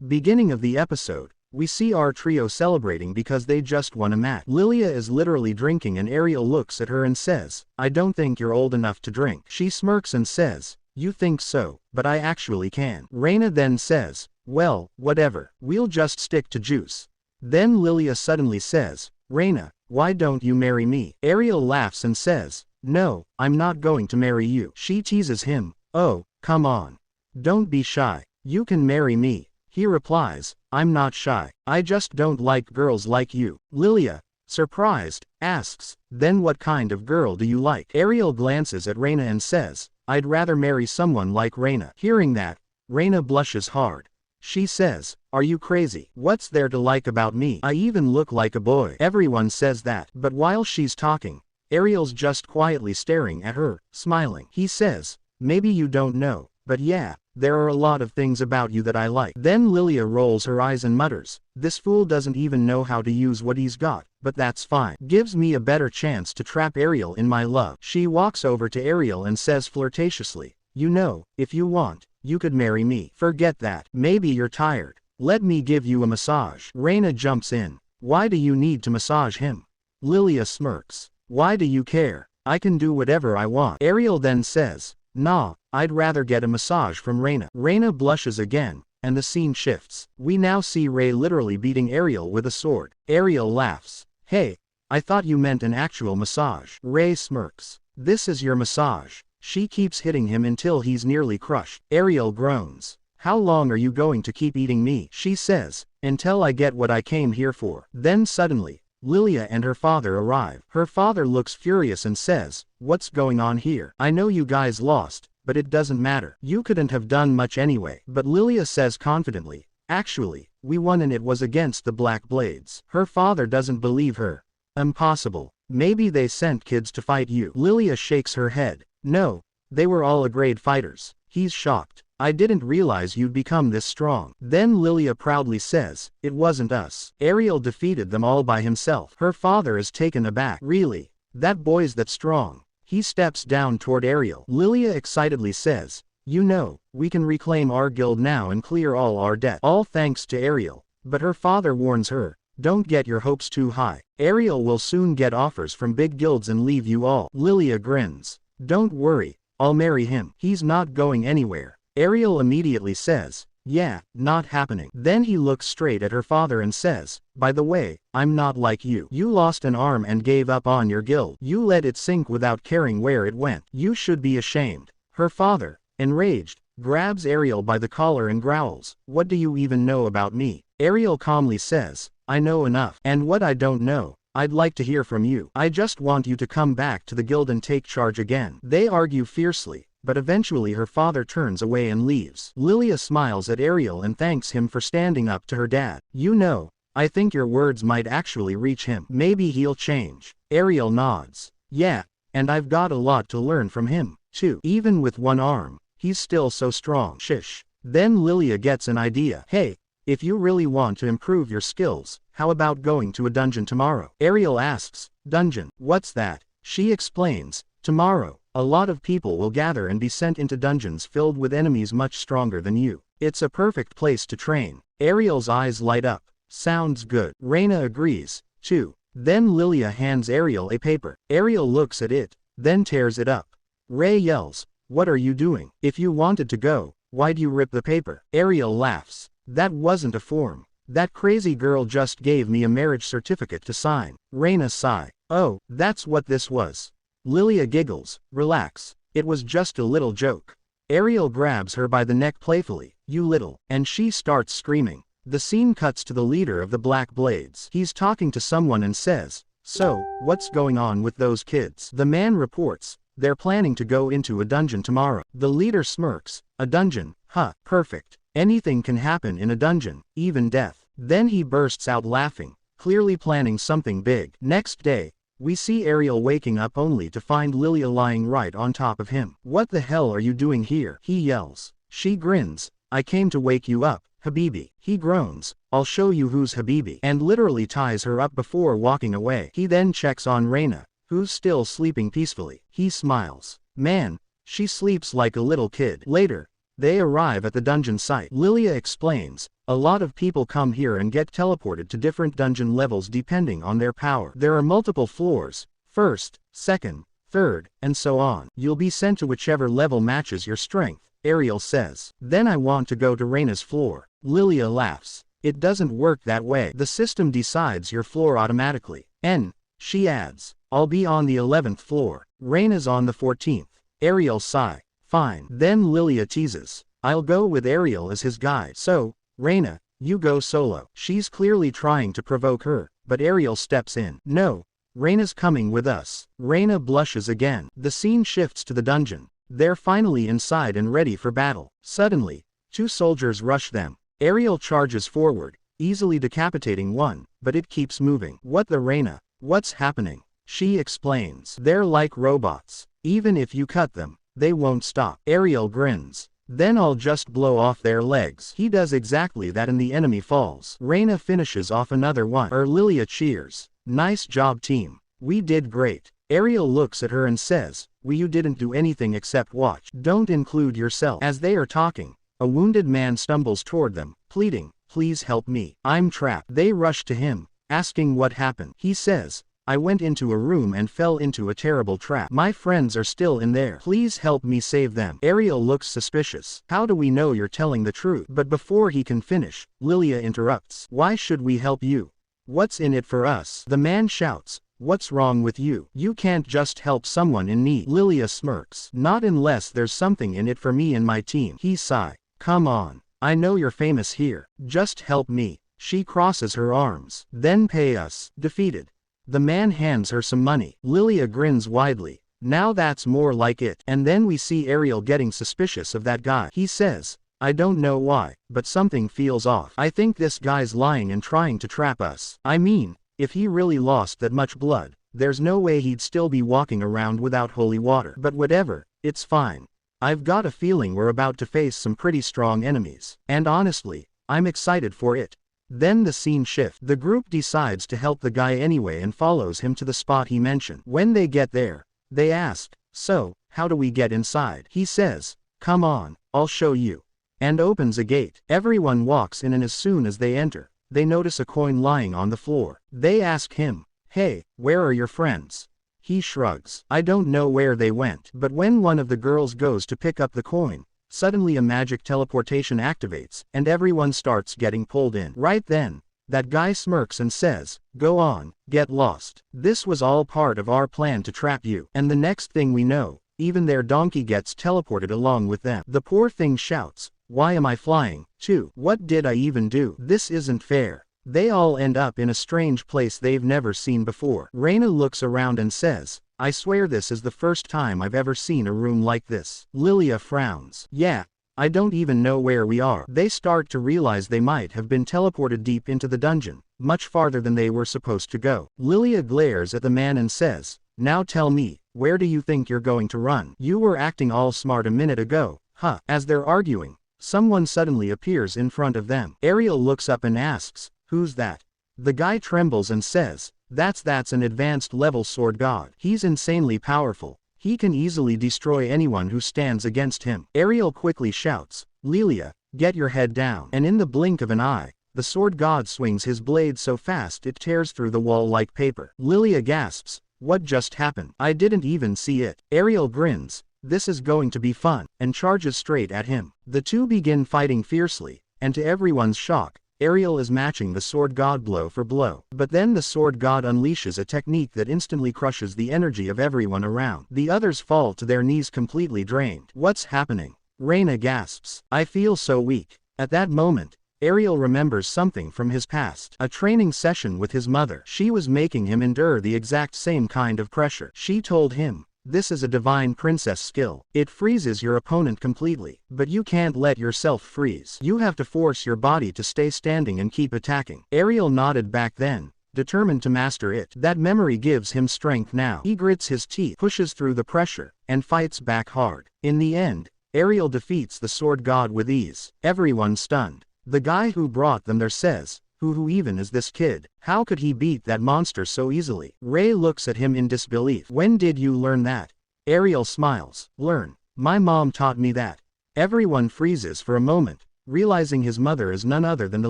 Beginning of the episode, we see our trio celebrating because they just won a match. Lilia is literally drinking and Ariel looks at her and says, I don't think you're old enough to drink. She smirks and says, you think so, but I actually can. Reina then says, well, whatever, we'll just stick to juice. Then Lilia suddenly says, Reina, why don't you marry me? Ariel laughs and says, no, I'm not going to marry you. She teases him, oh, come on. Don't be shy, you can marry me. He replies, I'm not shy, I just don't like girls like you. Lilia, surprised, asks, then what kind of girl do you like? Ariel glances at Reina and says, I'd rather marry someone like Reina. Hearing that, Reina blushes hard. She says, are you crazy? What's there to like about me? I even look like a boy. Everyone says that. But while she's talking, Ariel's just quietly staring at her, smiling. He says, maybe you don't know, but yeah, there are a lot of things about you that I like. Then Lilia rolls her eyes and mutters, this fool doesn't even know how to use what he's got, but that's fine. Gives me a better chance to trap Ariel in my love. She walks over to Ariel and says flirtatiously, you know, if you want, you could marry me. Forget that. Maybe you're tired. Let me give you a massage. Reina jumps in. Why do you need to massage him? Lilia smirks. Why do you care? I can do whatever I want. Ariel then says, nah, I'd rather get a massage from Reina. Reina blushes again, and the scene shifts. We now see Ray literally beating Ariel with a sword. Ariel laughs. Hey, I thought you meant an actual massage. Ray smirks. This is your massage. She keeps hitting him until he's nearly crushed. Ariel groans. How long are you going to keep eating me? She says, until I get what I came here for. Then suddenly, Lilia and her father arrive. Her father looks furious and says, what's going on here? I know you guys lost, but it doesn't matter. You couldn't have done much anyway. But Lilia says confidently, actually, we won and it was against the Black Blades. Her father doesn't believe her. Impossible. Maybe they sent kids to fight you. Lilia shakes her head. No, they were all A-grade fighters. He's shocked. I didn't realize you'd become this strong. Then Lilia proudly says, it wasn't us. Ariel defeated them all by himself. Her father is taken aback. Really? That boy's that strong. He steps down toward Ariel. Lilia excitedly says, you know, we can reclaim our guild now and clear all our debt. All thanks to Ariel. But her father warns her, don't get your hopes too high. Ariel will soon get offers from big guilds and leave you all. Lilia grins. Don't worry, I'll marry him. He's not going anywhere. Ariel immediately says, yeah, not happening. Then he looks straight at her father and says, by the way, I'm not like you. You lost an arm and gave up on your guild. You let it sink without caring where it went. You should be ashamed. Her father, enraged, grabs Ariel by the collar and growls, what do you even know about me? Ariel calmly says, I know enough. And what I don't know, I'd like to hear from you. I just want you to come back to the guild and take charge again. They argue fiercely, but eventually her father turns away and leaves. Lilia smiles at Ariel and thanks him for standing up to her dad. You know, I think your words might actually reach him. Maybe he'll change. Ariel nods. Yeah, and I've got a lot to learn from him, too. Even with one arm, he's still so strong. Shish. Then Lilia gets an idea. Hey, if you really want to improve your skills, how about going to a dungeon tomorrow? Ariel asks, dungeon, what's that? She explains, tomorrow, a lot of people will gather and be sent into dungeons filled with enemies much stronger than you. It's a perfect place to train. Ariel's eyes light up. Sounds good. Reina agrees, too. Then Lilia hands Ariel a paper. Ariel looks at it, then tears it up. Ray yells, what are you doing? If you wanted to go, why'd you rip the paper? Ariel laughs. That wasn't a form. That crazy girl just gave me a marriage certificate to sign. Reina sigh. Oh, that's what this was. Lilia giggles. Relax. It was just a little joke. Ariel grabs her by the neck playfully. You little. And she starts screaming. The scene cuts to the leader of the Black Blades. He's talking to someone and says, so, what's going on with those kids? The man reports, they're planning to go into a dungeon tomorrow. The leader smirks. A dungeon? Huh, perfect. Anything can happen in a dungeon, even death. Then he bursts out laughing, clearly planning something big. Next day, we see Ariel waking up only to find Lilia lying right on top of him. What the hell are you doing here? He yells. She grins. I came to wake you up, Habibi. He groans. I'll show you who's Habibi. And literally ties her up before walking away. He then checks on Reina, who's still sleeping peacefully. He smiles. Man, she sleeps like a little kid. Later, they arrive at the dungeon site. Lilia explains, a lot of people come here and get teleported to different dungeon levels depending on their power. There are multiple floors, first, second, third, and so on. You'll be sent to whichever level matches your strength, Ariel says. Then I want to go to Reina's floor. Lilia laughs. It doesn't work that way. The system decides your floor automatically. And, she adds, I'll be on the 11th floor. Reina's on the 14th. Ariel sigh. Fine. Then Lilia teases. I'll go with Ariel as his guide. So, Reina, you go solo. She's clearly trying to provoke her, but Ariel steps in. No, Reina's coming with us. Reina blushes again. The scene shifts to the dungeon. They're finally inside and ready for battle. Suddenly, two soldiers rush them. Ariel charges forward, easily decapitating one, but it keeps moving. What the Reina? What's happening? She explains. They're like robots. Even if you cut them, they won't stop. Ariel grins. Then I'll just blow off their legs. He does exactly that and the enemy falls. Reina finishes off another one. Lilia cheers. Nice job team. We did great. Ariel looks at her and says, you didn't do anything except watch. Don't include yourself. As they are talking, a wounded man stumbles toward them, pleading, please help me. I'm trapped. They rush to him, asking what happened. He says, I went into a room and fell into a terrible trap. My friends are still in there. Please help me save them. Ariel looks suspicious. How do we know you're telling the truth? But before he can finish, Lilia interrupts. Why should we help you? What's in it for us? The man shouts. What's wrong with you? You can't just help someone in need. Lilia smirks. Not unless there's something in it for me and my team. He sigh. Come on. I know you're famous here. Just help me. She crosses her arms. Then pay us. Defeated. The man hands her some money. Lilia grins widely. Now that's more like it. And then we see Ariel getting suspicious of that guy. He says, I don't know why, but something feels off. I think this guy's lying and trying to trap us. I mean, if he really lost that much blood, there's no way he'd still be walking around without holy water. But whatever, it's fine. I've got a feeling we're about to face some pretty strong enemies. And honestly, I'm excited for it. Then the scene shifts. The group decides to help the guy anyway and follows him to the spot he mentioned. When they get there, they ask, so, how do we get inside? He says, come on, I'll show you. And opens a gate. Everyone walks in and as soon as they enter, they notice a coin lying on the floor. They ask him, hey, where are your friends? He shrugs. I don't know where they went. But when one of the girls goes to pick up the coin, suddenly a magic teleportation activates, and everyone starts getting pulled in. Right then, that guy smirks and says, go on, get lost. This was all part of our plan to trap you. And the next thing we know, even their donkey gets teleported along with them. The poor thing shouts, Why am I flying? 2. What did I even do? This isn't fair. They all end up in a strange place they've never seen before. Reina looks around and says, I swear this is the first time I've ever seen a room like this. Lilia frowns. Yeah, I don't even know where we are. They start to realize they might have been teleported deep into the dungeon, much farther than they were supposed to go. Lilia glares at the man and says, now tell me, where do you think you're going to run? You were acting all smart a minute ago, huh? As they're arguing, someone suddenly appears in front of them. Ariel looks up and asks, who's that? The guy trembles and says, that's an advanced level sword god. He's insanely powerful. He can easily destroy anyone who stands against him. Ariel quickly shouts, Lilia, get your head down. And in the blink of an eye, the sword god swings his blade so fast it tears through the wall like paper. Lilia gasps, what just happened? I didn't even see it. Ariel grins, this is going to be fun, and charges straight at him. The two begin fighting fiercely, and to everyone's shock, Ariel is matching the sword god blow for blow. But then the sword god unleashes a technique that instantly crushes the energy of everyone around. The others fall to their knees completely drained. What's happening? Reina gasps. I feel so weak. At that moment, Ariel remembers something from his past. A training session with his mother. She was making him endure the exact same kind of pressure. She told him, this is a divine princess skill. It freezes your opponent completely. But you can't let yourself freeze. You have to force your body to stay standing and keep attacking. Ariel nodded back then, determined to master it. That memory gives him strength now. He grits his teeth, pushes through the pressure, and fights back hard. In the end, Ariel defeats the sword god with ease. Everyone stunned. The guy who brought them there says, who even is this kid? How could he beat that monster so easily? Ray looks at him in disbelief. When did you learn that? Ariel smiles. Learn. My mom taught me that. Everyone freezes for a moment, realizing his mother is none other than the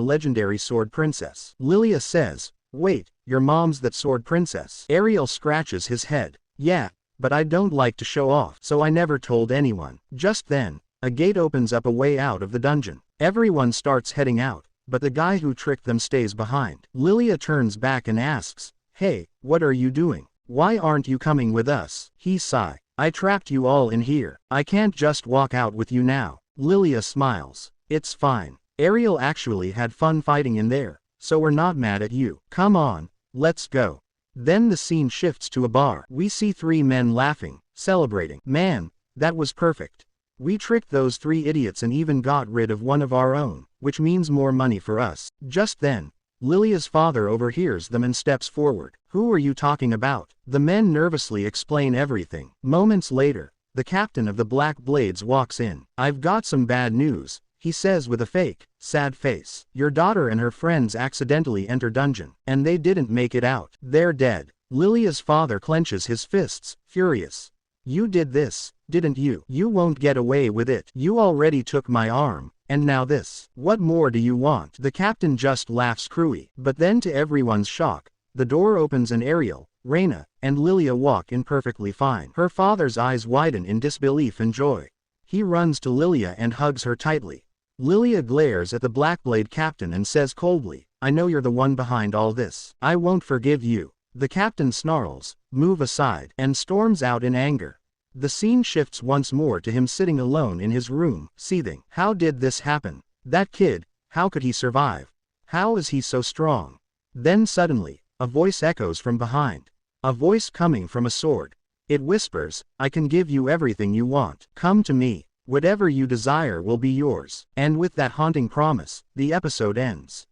legendary sword princess. Lilia says, wait, your mom's that sword princess? Ariel scratches his head. Yeah, but I don't like to show off, so I never told anyone. Just then, a gate opens up a way out of the dungeon. Everyone starts heading out, but the guy who tricked them stays behind. Lilia turns back and asks, hey, what are you doing? Why aren't you coming with us? He sighs. I trapped you all in here. I can't just walk out with you now. Lilia smiles. It's fine. Ariel actually had fun fighting in there, so we're not mad at you. Come on, let's go. Then the scene shifts to a bar. We see three men laughing, celebrating. Man, that was perfect. We tricked those three idiots and even got rid of one of our own, which means more money for us. Just then, Lilia's father overhears them and steps forward. Who are you talking about? The men nervously explain everything. Moments later, the captain of the Black Blades walks in. I've got some bad news, he says with a fake, sad face. Your daughter and her friends accidentally enter dungeon, and they didn't make it out. They're dead. Lilia's father clenches his fists, furious. You did this, didn't you? You won't get away with it. You already took my arm, and now this. What more do you want? The captain just laughs cruelly. But then to everyone's shock, the door opens and Ariel, Reina, and Lilia walk in perfectly fine. Her father's eyes widen in disbelief and joy. He runs to Lilia and hugs her tightly. Lilia glares at the Blackblade captain and says coldly, I know you're the one behind all this. I won't forgive you. The captain snarls, move aside, and storms out in anger. The scene shifts once more to him sitting alone in his room, seething. How did this happen? That kid, how could he survive? How is he so strong? Then suddenly, a voice echoes from behind. A voice coming from a sword. It whispers, I can give you everything you want. Come to me. Whatever you desire will be yours. And with that haunting promise, the episode ends.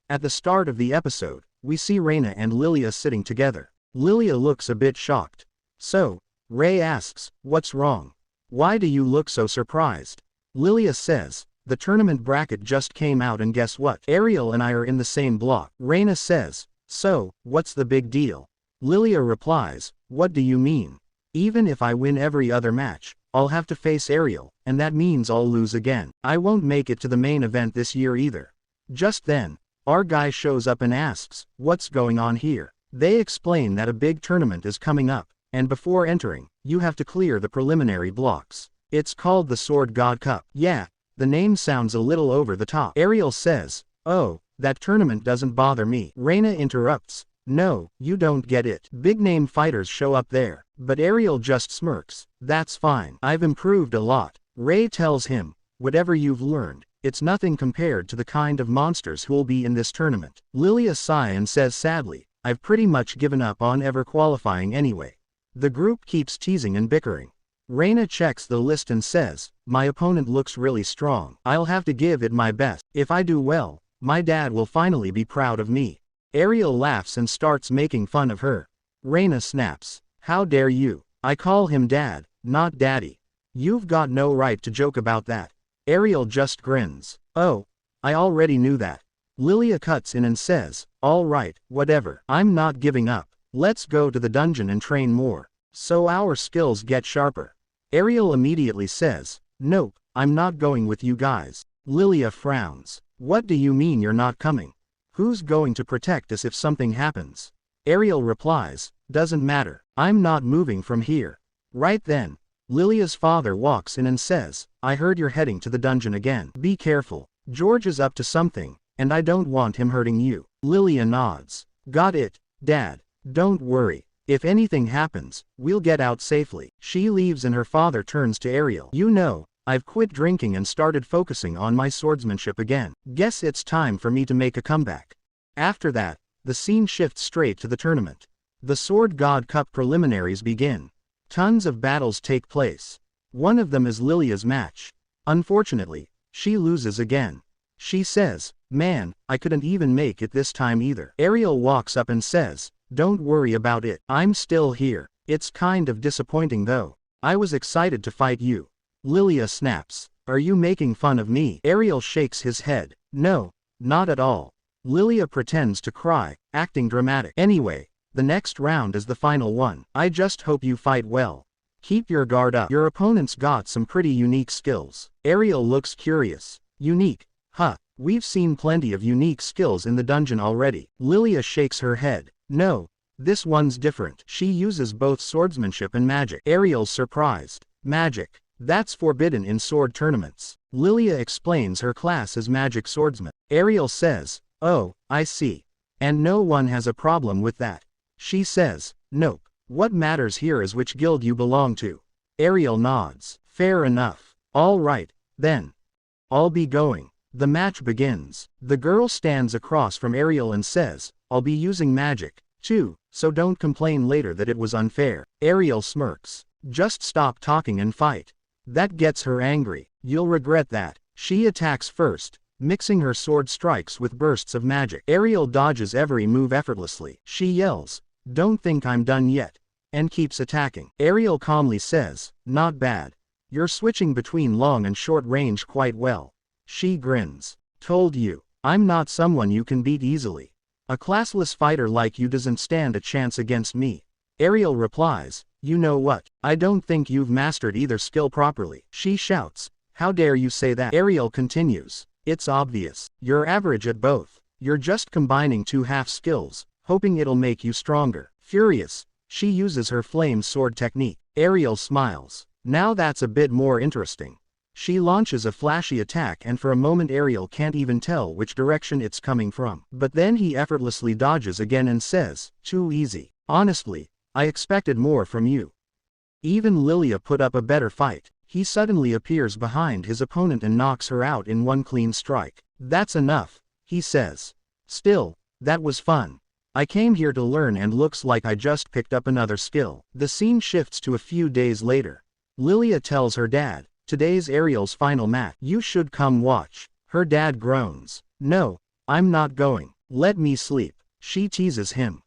At the start of the episode, we see Reina and Lilia sitting together. Lilia looks a bit shocked. So, Ray asks, what's wrong? Why do you look so surprised? Lilia says, the tournament bracket just came out and guess what? Ariel and I are in the same block. Reina says, so, what's the big deal? Lilia replies, what do you mean? Even if I win every other match, I'll have to face Ariel, and that means I'll lose again. I won't make it to the main event this year either. Just then, our guy shows up and asks, what's going on here? They explain that a big tournament is coming up, and before entering, you have to clear the preliminary blocks. It's called the Sword God Cup. Yeah, the name sounds a little over the top. Ariel says, oh, that tournament doesn't bother me. Reina interrupts, no, you don't get it. Big name fighters show up there, but Ariel just smirks. That's fine. I've improved a lot. Ray tells him, whatever you've learned, it's nothing compared to the kind of monsters who'll be in this tournament. Lilia sighs and says sadly, I've pretty much given up on ever qualifying anyway. The group keeps teasing and bickering. Reina checks the list and says, my opponent looks really strong. I'll have to give it my best. If I do well, my dad will finally be proud of me. Ariel laughs and starts making fun of her. Reina snaps, how dare you? I call him dad, not daddy. You've got no right to joke about that. Ariel just grins. Oh, I already knew that. Lilia cuts in and says, all right, whatever. I'm not giving up. Let's go to the dungeon and train more, so our skills get sharper. Ariel immediately says, nope, I'm not going with you guys. Lilia frowns. What do you mean you're not coming? Who's going to protect us if something happens? Ariel replies, doesn't matter. I'm not moving from here. Right then, Lilia's father walks in and says, I heard you're heading to the dungeon again. Be careful. George is up to something, and I don't want him hurting you. Lilia nods. Got it, Dad. Don't worry. If anything happens, we'll get out safely. She leaves and her father turns to Ariel. You know, I've quit drinking and started focusing on my swordsmanship again. Guess it's time for me to make a comeback. After that, the scene shifts straight to the tournament. The Sword God Cup preliminaries begin. Tons of battles take place. One of them is Lilia's match. Unfortunately, she loses again. She says, man, I couldn't even make it this time either. Ariel walks up and says, don't worry about it. I'm still here. It's kind of disappointing though. I was excited to fight you. Lilia snaps. Are you making fun of me? Ariel shakes his head. No, not at all. Lilia pretends to cry, acting dramatic. Anyway, the next round is the final one. I just hope you fight well. Keep your guard up. Your opponent's got some pretty unique skills. Ariel looks curious. Unique? Huh, we've seen plenty of unique skills in the dungeon already. Lilia shakes her head. No, this one's different. She uses both swordsmanship and magic. Ariel's surprised. Magic. That's forbidden in sword tournaments. Lilia explains her class as magic swordsman. Ariel says, oh, I see. And no one has a problem with that. She says, nope. What matters here is which guild you belong to. Ariel nods. Fair enough. All right, then. I'll be going. The match begins. The girl stands across from Ariel and says, I'll be using magic, too, so don't complain later that it was unfair. Ariel smirks. Just stop talking and fight. That gets her angry. You'll regret that. She attacks first, mixing her sword strikes with bursts of magic. Ariel dodges every move effortlessly. She yells, don't think I'm done yet, and keeps attacking. Ariel calmly says, not bad. You're switching between long and short range quite well. She grins. Told you, I'm not someone you can beat easily. A classless fighter like you doesn't stand a chance against me. Ariel replies, you know what? I don't think you've mastered either skill properly. She shouts, how dare you say that? Ariel continues, it's obvious. You're average at both. You're just combining two half skills, hoping it'll make you stronger. Furious, she uses her flame sword technique. Ariel smiles. Now that's a bit more interesting. She launches a flashy attack and for a moment Ariel can't even tell which direction it's coming from. But then he effortlessly dodges again and says, too easy. Honestly, I expected more from you. Even Lilia put up a better fight. He suddenly appears behind his opponent and knocks her out in one clean strike. That's enough, he says. Still, that was fun. I came here to learn and looks like I just picked up another skill. The scene shifts to a few days later. Lilia tells her dad, today's Ariel's final match. You should come watch. Her dad groans. No, I'm not going. Let me sleep. She teases him.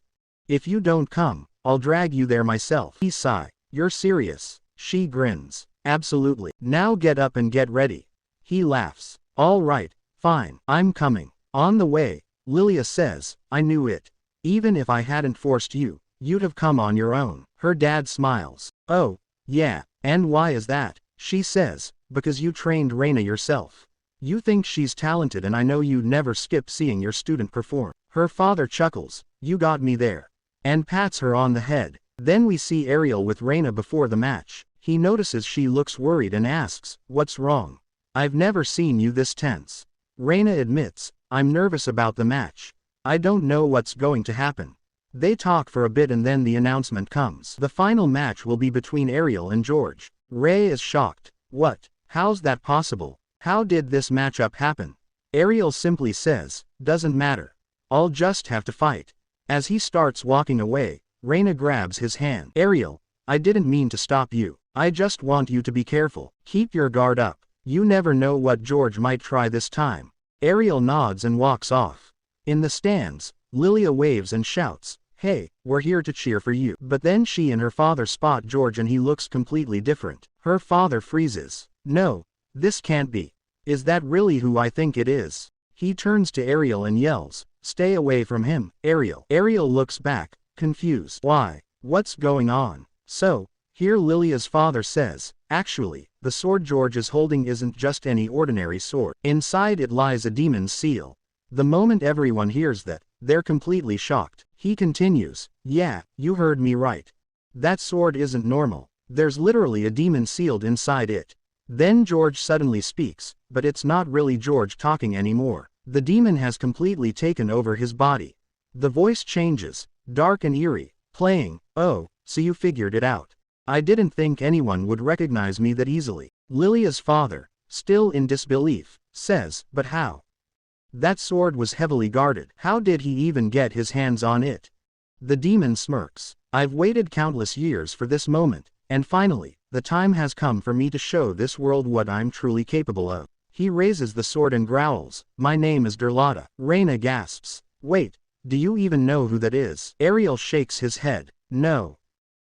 If you don't come, I'll drag you there myself. He sighs. You're serious? She grins. Absolutely. Now get up and get ready. He laughs. All right, fine. I'm coming. On the way, Lilia says, I knew it. Even if I hadn't forced you, you'd have come on your own. Her dad smiles. Oh, yeah, and why is that? She says, because you trained Reina yourself. You think she's talented and I know you'd never skip seeing your student perform. Her father chuckles, you got me there. And pats her on the head. Then we see Ariel with Reina before the match. He notices she looks worried and asks, what's wrong? I've never seen you this tense. Reina admits, I'm nervous about the match. I don't know what's going to happen. They talk for a bit and then the announcement comes. The final match will be between Ariel and George. Ray is shocked. What? How's that possible? How did this matchup happen? Ariel simply says, doesn't matter. I'll just have to fight. As he starts walking away, Reina grabs his hand. Ariel, I didn't mean to stop you. I just want you to be careful. Keep your guard up. You never know what George might try this time. Ariel nods and walks off. In the stands, Lilia waves and shouts, hey, we're here to cheer for you. But then she and her father spot George and he looks completely different. Her father freezes. No, this can't be. Is that really who I think it is? He turns to Ariel and yells, stay away from him, Ariel. Ariel looks back, confused. Why? What's going on? So, here Lilia's father says, actually, the sword George is holding isn't just any ordinary sword. Inside it lies a demon's seal. The moment everyone hears that, they're completely shocked. He continues, yeah, you heard me right. That sword isn't normal. There's literally a demon sealed inside it. Then George suddenly speaks, but it's not really George talking anymore. The demon has completely taken over his body. The voice changes, dark and eerie, playing, oh, so you figured it out. I didn't think anyone would recognize me that easily. Lilia's father, still in disbelief, says, but how? That sword was heavily guarded. How did he even get his hands on it? The demon smirks. I've waited countless years for this moment, and finally, the time has come for me to show this world what I'm truly capable of. He raises the sword and growls, my name is Derlata. Reina gasps, wait, do you even know who that is? Ariel shakes his head, no.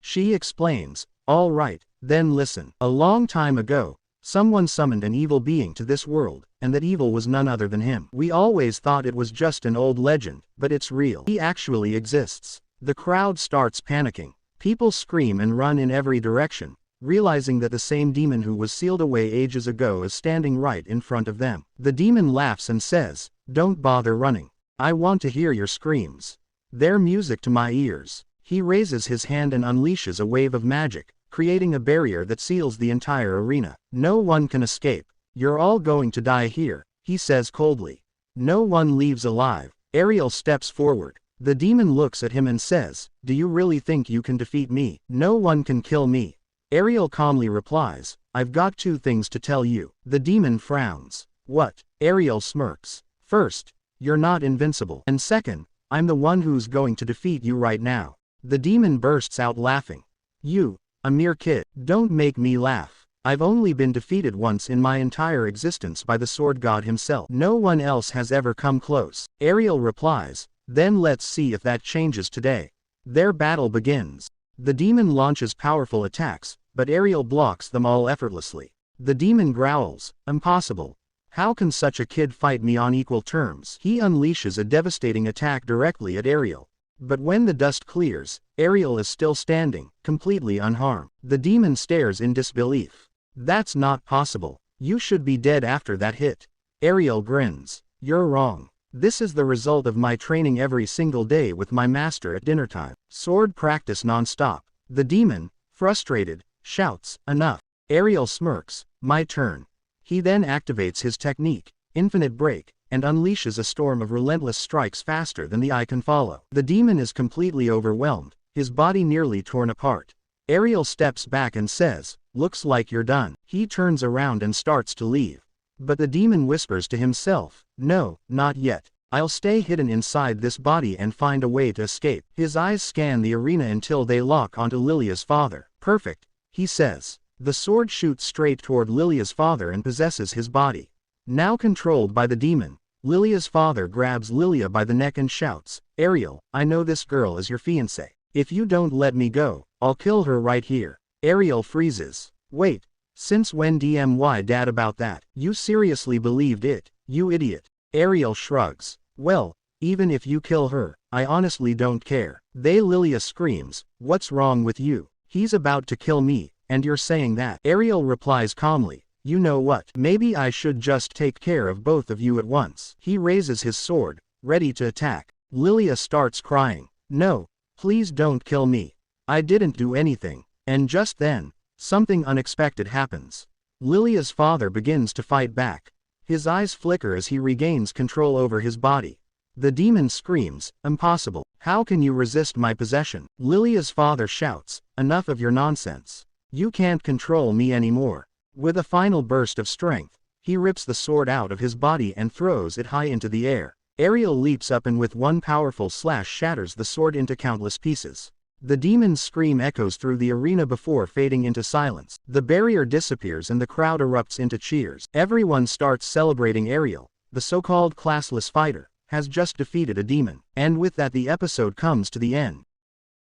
She explains, all right, then listen. A long time ago, someone summoned an evil being to this world, and that evil was none other than him. We always thought it was just an old legend, but it's real. He actually exists. The crowd starts panicking. People scream and run in every direction, realizing that the same demon who was sealed away ages ago is standing right in front of them. The demon laughs and says, don't bother running. I want to hear your screams. They're music to my ears. He raises his hand and unleashes a wave of magic, creating a barrier that seals the entire arena. No one can escape. You're all going to die here, he says coldly. No one leaves alive. Ariel steps forward. The demon looks at him and says, do you really think you can defeat me? No one can kill me. Ariel calmly replies, I've got two things to tell you. The demon frowns. What? Ariel smirks. First, you're not invincible. And second, I'm the one who's going to defeat you right now. The demon bursts out laughing. You, a mere kid, don't make me laugh. I've only been defeated once in my entire existence by the sword god himself. No one else has ever come close. Ariel replies, then let's see if that changes today. Their battle begins. The demon launches powerful attacks, but Ariel blocks them all effortlessly. The demon growls, impossible. How can such a kid fight me on equal terms? He unleashes a devastating attack directly at Ariel. But when the dust clears, Ariel is still standing, completely unharmed. The demon stares in disbelief. That's not possible. You should be dead after that hit. Ariel grins. You're wrong. This is the result of my training every single day with my master at dinner time. Sword practice non-stop. The demon, frustrated, shouts, enough. Ariel smirks, my turn. He then activates his technique, Infinite Break, and unleashes a storm of relentless strikes faster than the eye can follow. The demon is completely overwhelmed, his body nearly torn apart. Ariel steps back and says, looks like you're done. He turns around and starts to leave. But the demon whispers to himself, no, not yet. I'll stay hidden inside this body and find a way to escape. His eyes scan the arena until they lock onto Lilia's father. Perfect, he says. The sword shoots straight toward Lilia's father and possesses his body. Now controlled by the demon, Lilia's father grabs Lilia by the neck and shouts, Ariel, I know this girl is your fiancé. If you don't let me go, I'll kill her right here. Ariel freezes. Wait, since when DMY dad about that? You seriously believed it, you idiot. Ariel shrugs. Well, even if you kill her, I honestly don't care. Lilia screams, what's wrong with you? He's about to kill me, and you're saying that. Ariel replies calmly, you know what? Maybe I should just take care of both of you at once. He raises his sword, ready to attack. Lilia starts crying. No, please don't kill me. I didn't do anything. And just then, something unexpected happens. Lilia's father begins to fight back. His eyes flicker as he regains control over his body. The demon screams, impossible. How can you resist my possession? Lilia's father shouts, enough of your nonsense. You can't control me anymore. With a final burst of strength, He rips the sword out of his body and throws it high into the air. Ariel leaps up and with one powerful slash shatters the sword into countless pieces. The demon's scream echoes through the arena before fading into silence. The barrier disappears and the crowd erupts into cheers. Everyone starts celebrating Ariel, the so-called classless fighter, has just defeated a demon. And with that the episode comes to the end.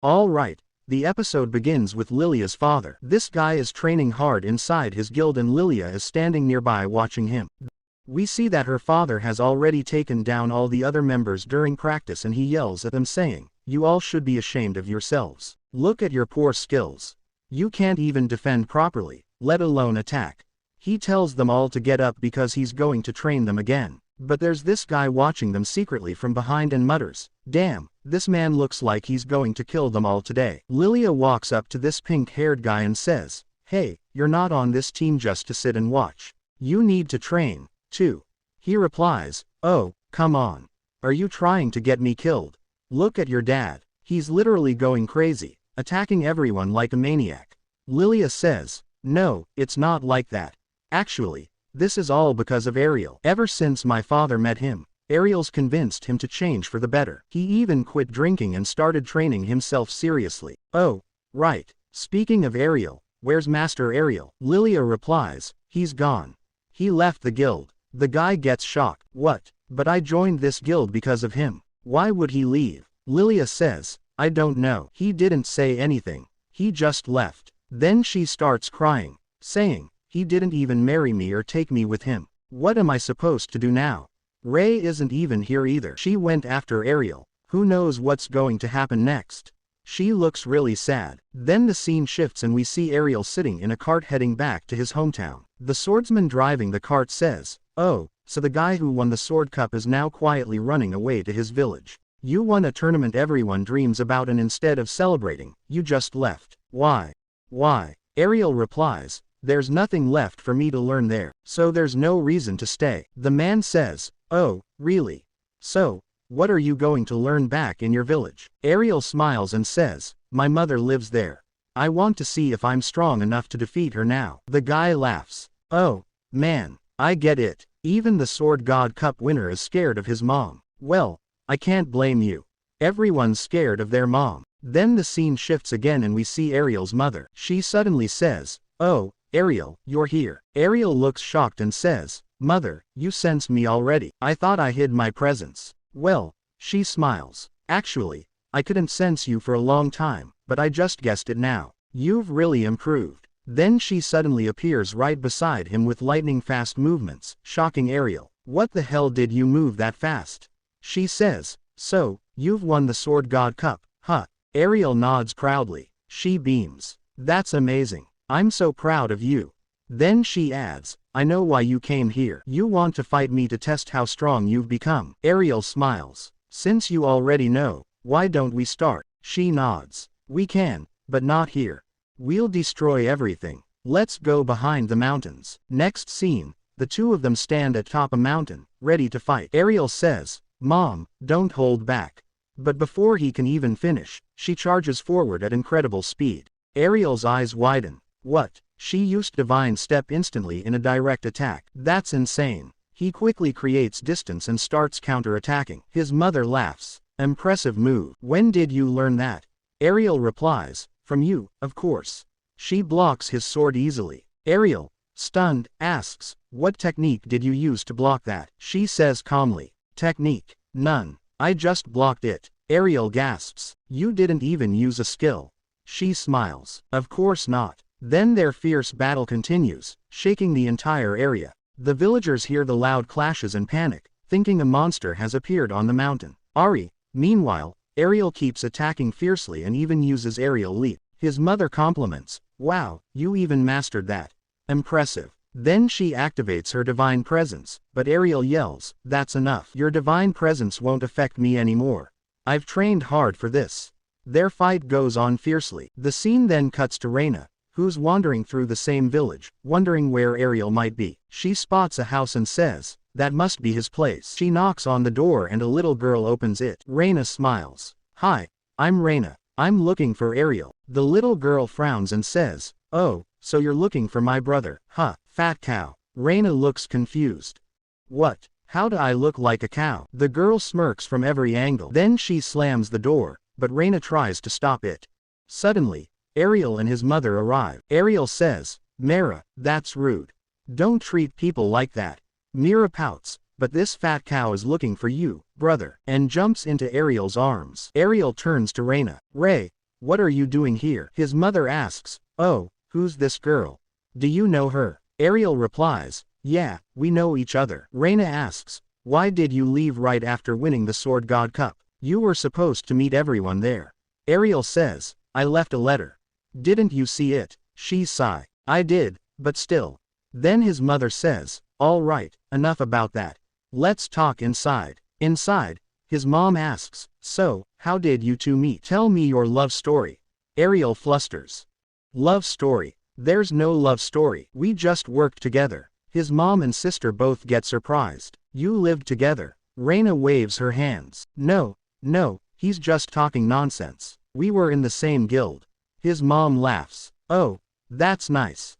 Alright, the episode begins with Lilia's father. This guy is training hard inside his guild and Lilia is standing nearby watching him. We see that her father has already taken down all the other members during practice and he yells at them saying, "You all should be ashamed of yourselves. Look at your poor skills. You can't even defend properly, let alone attack." He tells them all to get up because he's going to train them again. But there's this guy watching them secretly from behind and mutters, "Damn, this man looks like he's going to kill them all today." Lilia walks up to this pink-haired guy and says, "Hey, you're not on this team just to sit and watch. You need to train, too." He replies, "Oh, come on. Are you trying to get me killed? Look at your dad. He's literally going crazy, attacking everyone like a maniac." Lilia says, "No, it's not like that. Actually, this is all because of Ariel. Ever since my father met him, Ariel's convinced him to change for the better. He even quit drinking and started training himself seriously." "Oh, right. Speaking of Ariel, where's Master Ariel?" Lilia replies, "He's gone. He left the guild." The guy gets shocked. "What? But I joined this guild because of him. Why would he leave?" Lilia says, "I don't know. He didn't say anything. He just left." Then she starts crying, saying, "He didn't even marry me or take me with him. What am I supposed to do now? Ray isn't even here either. She went after Ariel. Who knows what's going to happen next?" She looks really sad. Then the scene shifts and we see Ariel sitting in a cart heading back to his hometown. The swordsman driving the cart says, "Oh, so the guy who won the sword cup is now quietly running away to his village. You won a tournament everyone dreams about and instead of celebrating, you just left. Why? Why?" Ariel replies, "There's nothing left for me to learn there, so there's no reason to stay." The man says, "Oh, really? So, what are you going to learn back in your village?" Ariel smiles and says, "My mother lives there. I want to see if I'm strong enough to defeat her now." The guy laughs. "Oh, man, I get it. Even the Sword God Cup winner is scared of his mom. Well, I can't blame you. Everyone's scared of their mom." Then the scene shifts again and we see Ariel's mother. She suddenly says, "Oh, Ariel, you're here." Ariel looks shocked and says, "Mother, you sensed me already. I thought I hid my presence." "Well," she smiles, "actually, I couldn't sense you for a long time, but I just guessed it now. You've really improved." Then she suddenly appears right beside him with lightning-fast movements, shocking Ariel. "What the hell did you move that fast?" She says, "So, you've won the Sword God Cup, huh?" Ariel nods proudly. She beams. "That's amazing. I'm so proud of you." Then she adds, "I know why you came here. You want to fight me to test how strong you've become." Ariel smiles. "Since you already know, why don't we start?" She nods. "We can, but not here. We'll destroy everything. Let's go behind the mountains." Next scene, the two of them stand atop a mountain, ready to fight. Ariel says, "Mom, don't hold back." But before he can even finish, she charges forward at incredible speed. Ariel's eyes widen. What? She used Divine Step instantly in a direct attack. That's insane. He quickly creates distance and starts counter-attacking. His mother laughs. "Impressive move. When did you learn that?" Ariel replies, "From you, of course." She blocks his sword easily. Ariel, stunned, asks, "What technique did you use to block that?" She says calmly, "Technique? None. I just blocked it." Ariel gasps, "You didn't even use a skill." She smiles, "Of course not." Then their fierce battle continues, shaking the entire area. The villagers hear the loud clashes and panic, thinking a monster has appeared on the mountain. Meanwhile, Ariel keeps attacking fiercely and even uses aerial leap. His mother compliments, "Wow, you even mastered that. Impressive." Then she activates her divine presence, but Ariel yells, "That's enough. Your divine presence won't affect me anymore. I've trained hard for this." Their fight goes on fiercely. The scene then cuts to Reina, who's wandering through the same village, wondering where Ariel might be. She spots a house and says, "That must be his place." She knocks on the door and a little girl opens it. Reina smiles. "Hi, I'm Reina. I'm looking for Ariel." The little girl frowns and says, "Oh, so you're looking for my brother, huh, fat cow." Reina looks confused. What? How do I look like a cow? The girl smirks from every angle. Then she slams the door, but Reina tries to stop it. Suddenly, Ariel and his mother arrive. Ariel says, Mira, that's rude. Don't treat people like that. Mira pouts, but this fat cow is looking for you, brother, and jumps into Ariel's arms. Ariel turns to Reina. Ray, what are you doing here? His mother asks, oh, who's this girl? Do you know her? Ariel replies, yeah, we know each other. Reina asks, why did you leave right after winning the Sword God Cup? You were supposed to meet everyone there. Ariel says, I left a letter. Didn't you see it? She sighs. I did, but still. Then his mother says, all right, enough about that. Let's talk inside. Inside, his mom asks, so, how did you two meet? Tell me your love story. Ariel flusters. Love story? There's no love story. We just worked together. His mom and sister both get surprised. You lived together. Reina waves her hands. No, he's just talking nonsense. We were in the same guild. His mom laughs. Oh, that's nice.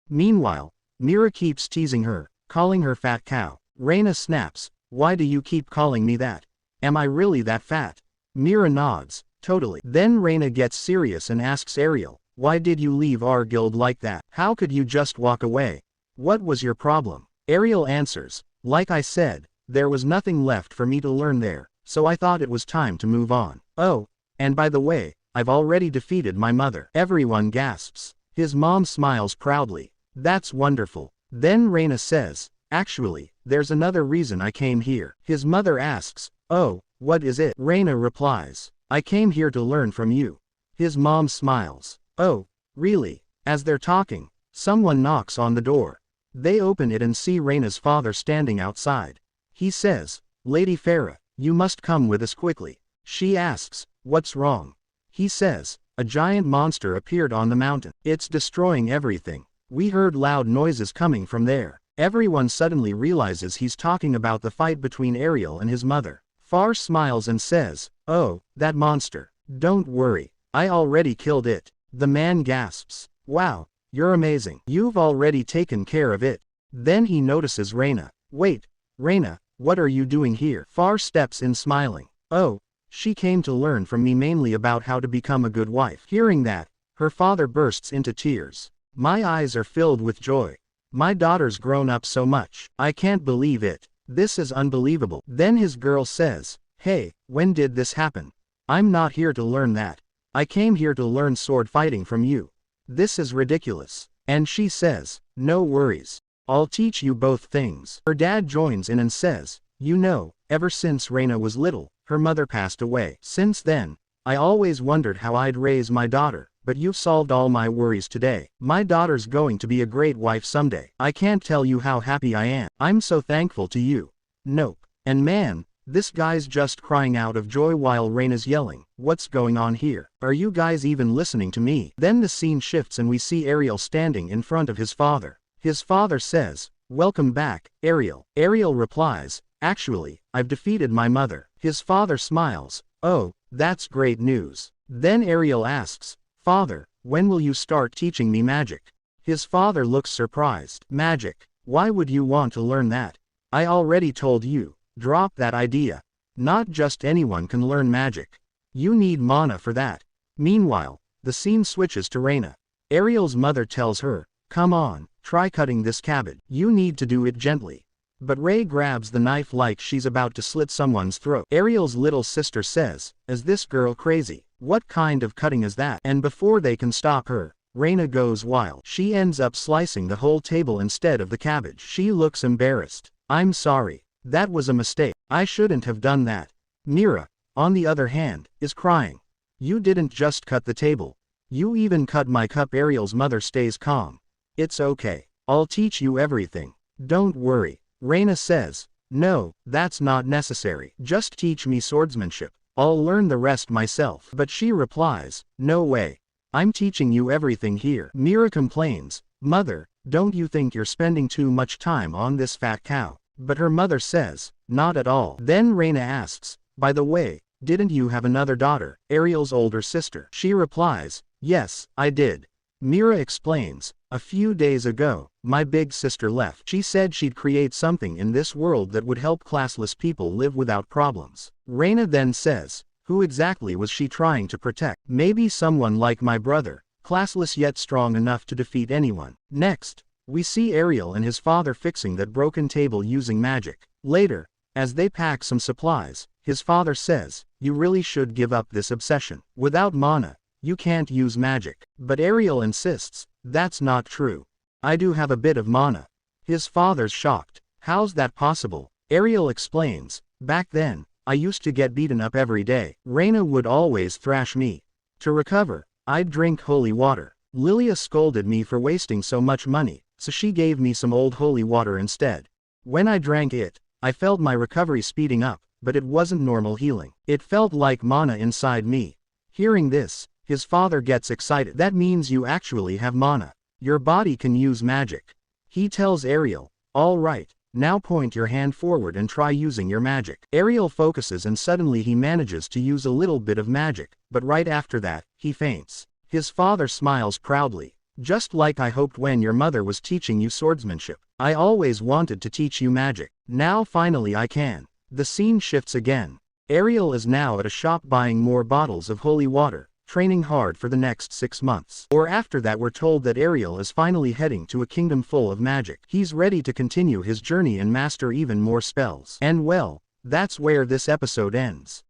Meanwhile, Mira keeps teasing her, calling her fat cow. Reina snaps, why do you keep calling me that? Am I really that fat? Mira nods, totally. Then Reina gets serious and asks Ariel, why did you leave our guild like that? How could you just walk away? What was your problem? Ariel answers, like I said, there was nothing left for me to learn there, so I thought it was time to move on. Oh, and by the way, I've already defeated my mother. Everyone gasps. His mom smiles proudly. That's wonderful. Then Reina says, actually, there's another reason I came here. His mother asks, oh, what is it? Reina replies, I came here to learn from you. His mom smiles. Oh, really? As they're talking, someone knocks on the door. They open it and see Reina's father standing outside. He says, Lady Farah, you must come with us quickly. She asks, what's wrong? He says, a giant monster appeared on the mountain. It's destroying everything. We heard loud noises coming from there. Everyone suddenly realizes he's talking about the fight between Ariel and his mother. Far smiles and says, oh, that monster. Don't worry, I already killed it. The man gasps, wow. You're amazing. You've already taken care of it. Then he notices Reina. Wait, Reina, what are you doing here? Far steps in smiling. Oh, she came to learn from me mainly about how to become a good wife. Hearing that, her father bursts into tears. My eyes are filled with joy. My daughter's grown up so much. I can't believe it. This is unbelievable. Then his girl says, hey, when did this happen? I'm not here to learn that. I came here to learn sword fighting from you. This is ridiculous. And she says, no worries. I'll teach you both things. Her dad joins in and says, you know, ever since Reina was little, her mother passed away. Since then, I always wondered how I'd raise my daughter, but you've solved all my worries today. My daughter's going to be a great wife someday. I can't tell you how happy I am. I'm so thankful to you. Nope. And man, this guy's just crying out of joy while Reina's yelling, what's going on here? Are you guys even listening to me? Then the scene shifts and we see Ariel standing in front of his father. His father says, welcome back, Ariel. Ariel replies, actually, I've defeated my mother. His father smiles, oh, that's great news. Then Ariel asks, father, when will you start teaching me magic? His father looks surprised. Magic? Why would you want to learn that? I already told you. Drop that idea. Not just anyone can learn magic. You need mana for that. Meanwhile, the scene switches to Reina. Ariel's mother tells her, come on, try cutting this cabbage. You need to do it gently. But Ray grabs the knife like she's about to slit someone's throat. Ariel's little sister says, is this girl crazy? What kind of cutting is that? And before they can stop her, Reina goes wild. She ends up slicing the whole table instead of the cabbage. She looks embarrassed. I'm sorry. That was a mistake. I shouldn't have done that. Mira, on the other hand, is crying. You didn't just cut the table. You even cut my cup. Ariel's mother stays calm. It's okay. I'll teach you everything. Don't worry. Reina says, no, that's not necessary. Just teach me swordsmanship. I'll learn the rest myself. But she replies, no way. I'm teaching you everything here. Mira complains, mother, don't you think you're spending too much time on this fat cow? But her mother says, not at all. Then Reina asks, by the way, didn't you have another daughter, Ariel's older sister? She replies, yes, I did. Mira explains, A few days ago, my big sister left. She said she'd create something in this world that would help classless people live without problems. Reina then says, who exactly was she trying to protect? Maybe someone like my brother, classless yet strong enough to defeat anyone. Next, we see Ariel and his father fixing that broken table using magic. Later, as they pack some supplies, his father says, you really should give up this obsession. Without mana, you can't use magic. But Ariel insists, that's not true. I do have a bit of mana. His father's shocked. How's that possible? Ariel explains, back then, I used to get beaten up every day. Reina would always thrash me. To recover, I'd drink holy water. Lilia scolded me for wasting so much money, so she gave me some old holy water instead. When I drank it, I felt my recovery speeding up, but it wasn't normal healing. It felt like mana inside me. Hearing this, his father gets excited. That means you actually have mana. Your body can use magic. He tells Ariel, all right, now point your hand forward and try using your magic. Ariel focuses and suddenly he manages to use a little bit of magic, but right after that, he faints. His father smiles proudly. Just like I hoped when your mother was teaching you swordsmanship. I always wanted to teach you magic. Now finally I can. The scene shifts again. Ariel is now at a shop buying more bottles of holy water, training hard for the next 6 months. Or after that we're told that Ariel is finally heading to a kingdom full of magic. He's ready to continue his journey and master even more spells. And well, that's where this episode ends.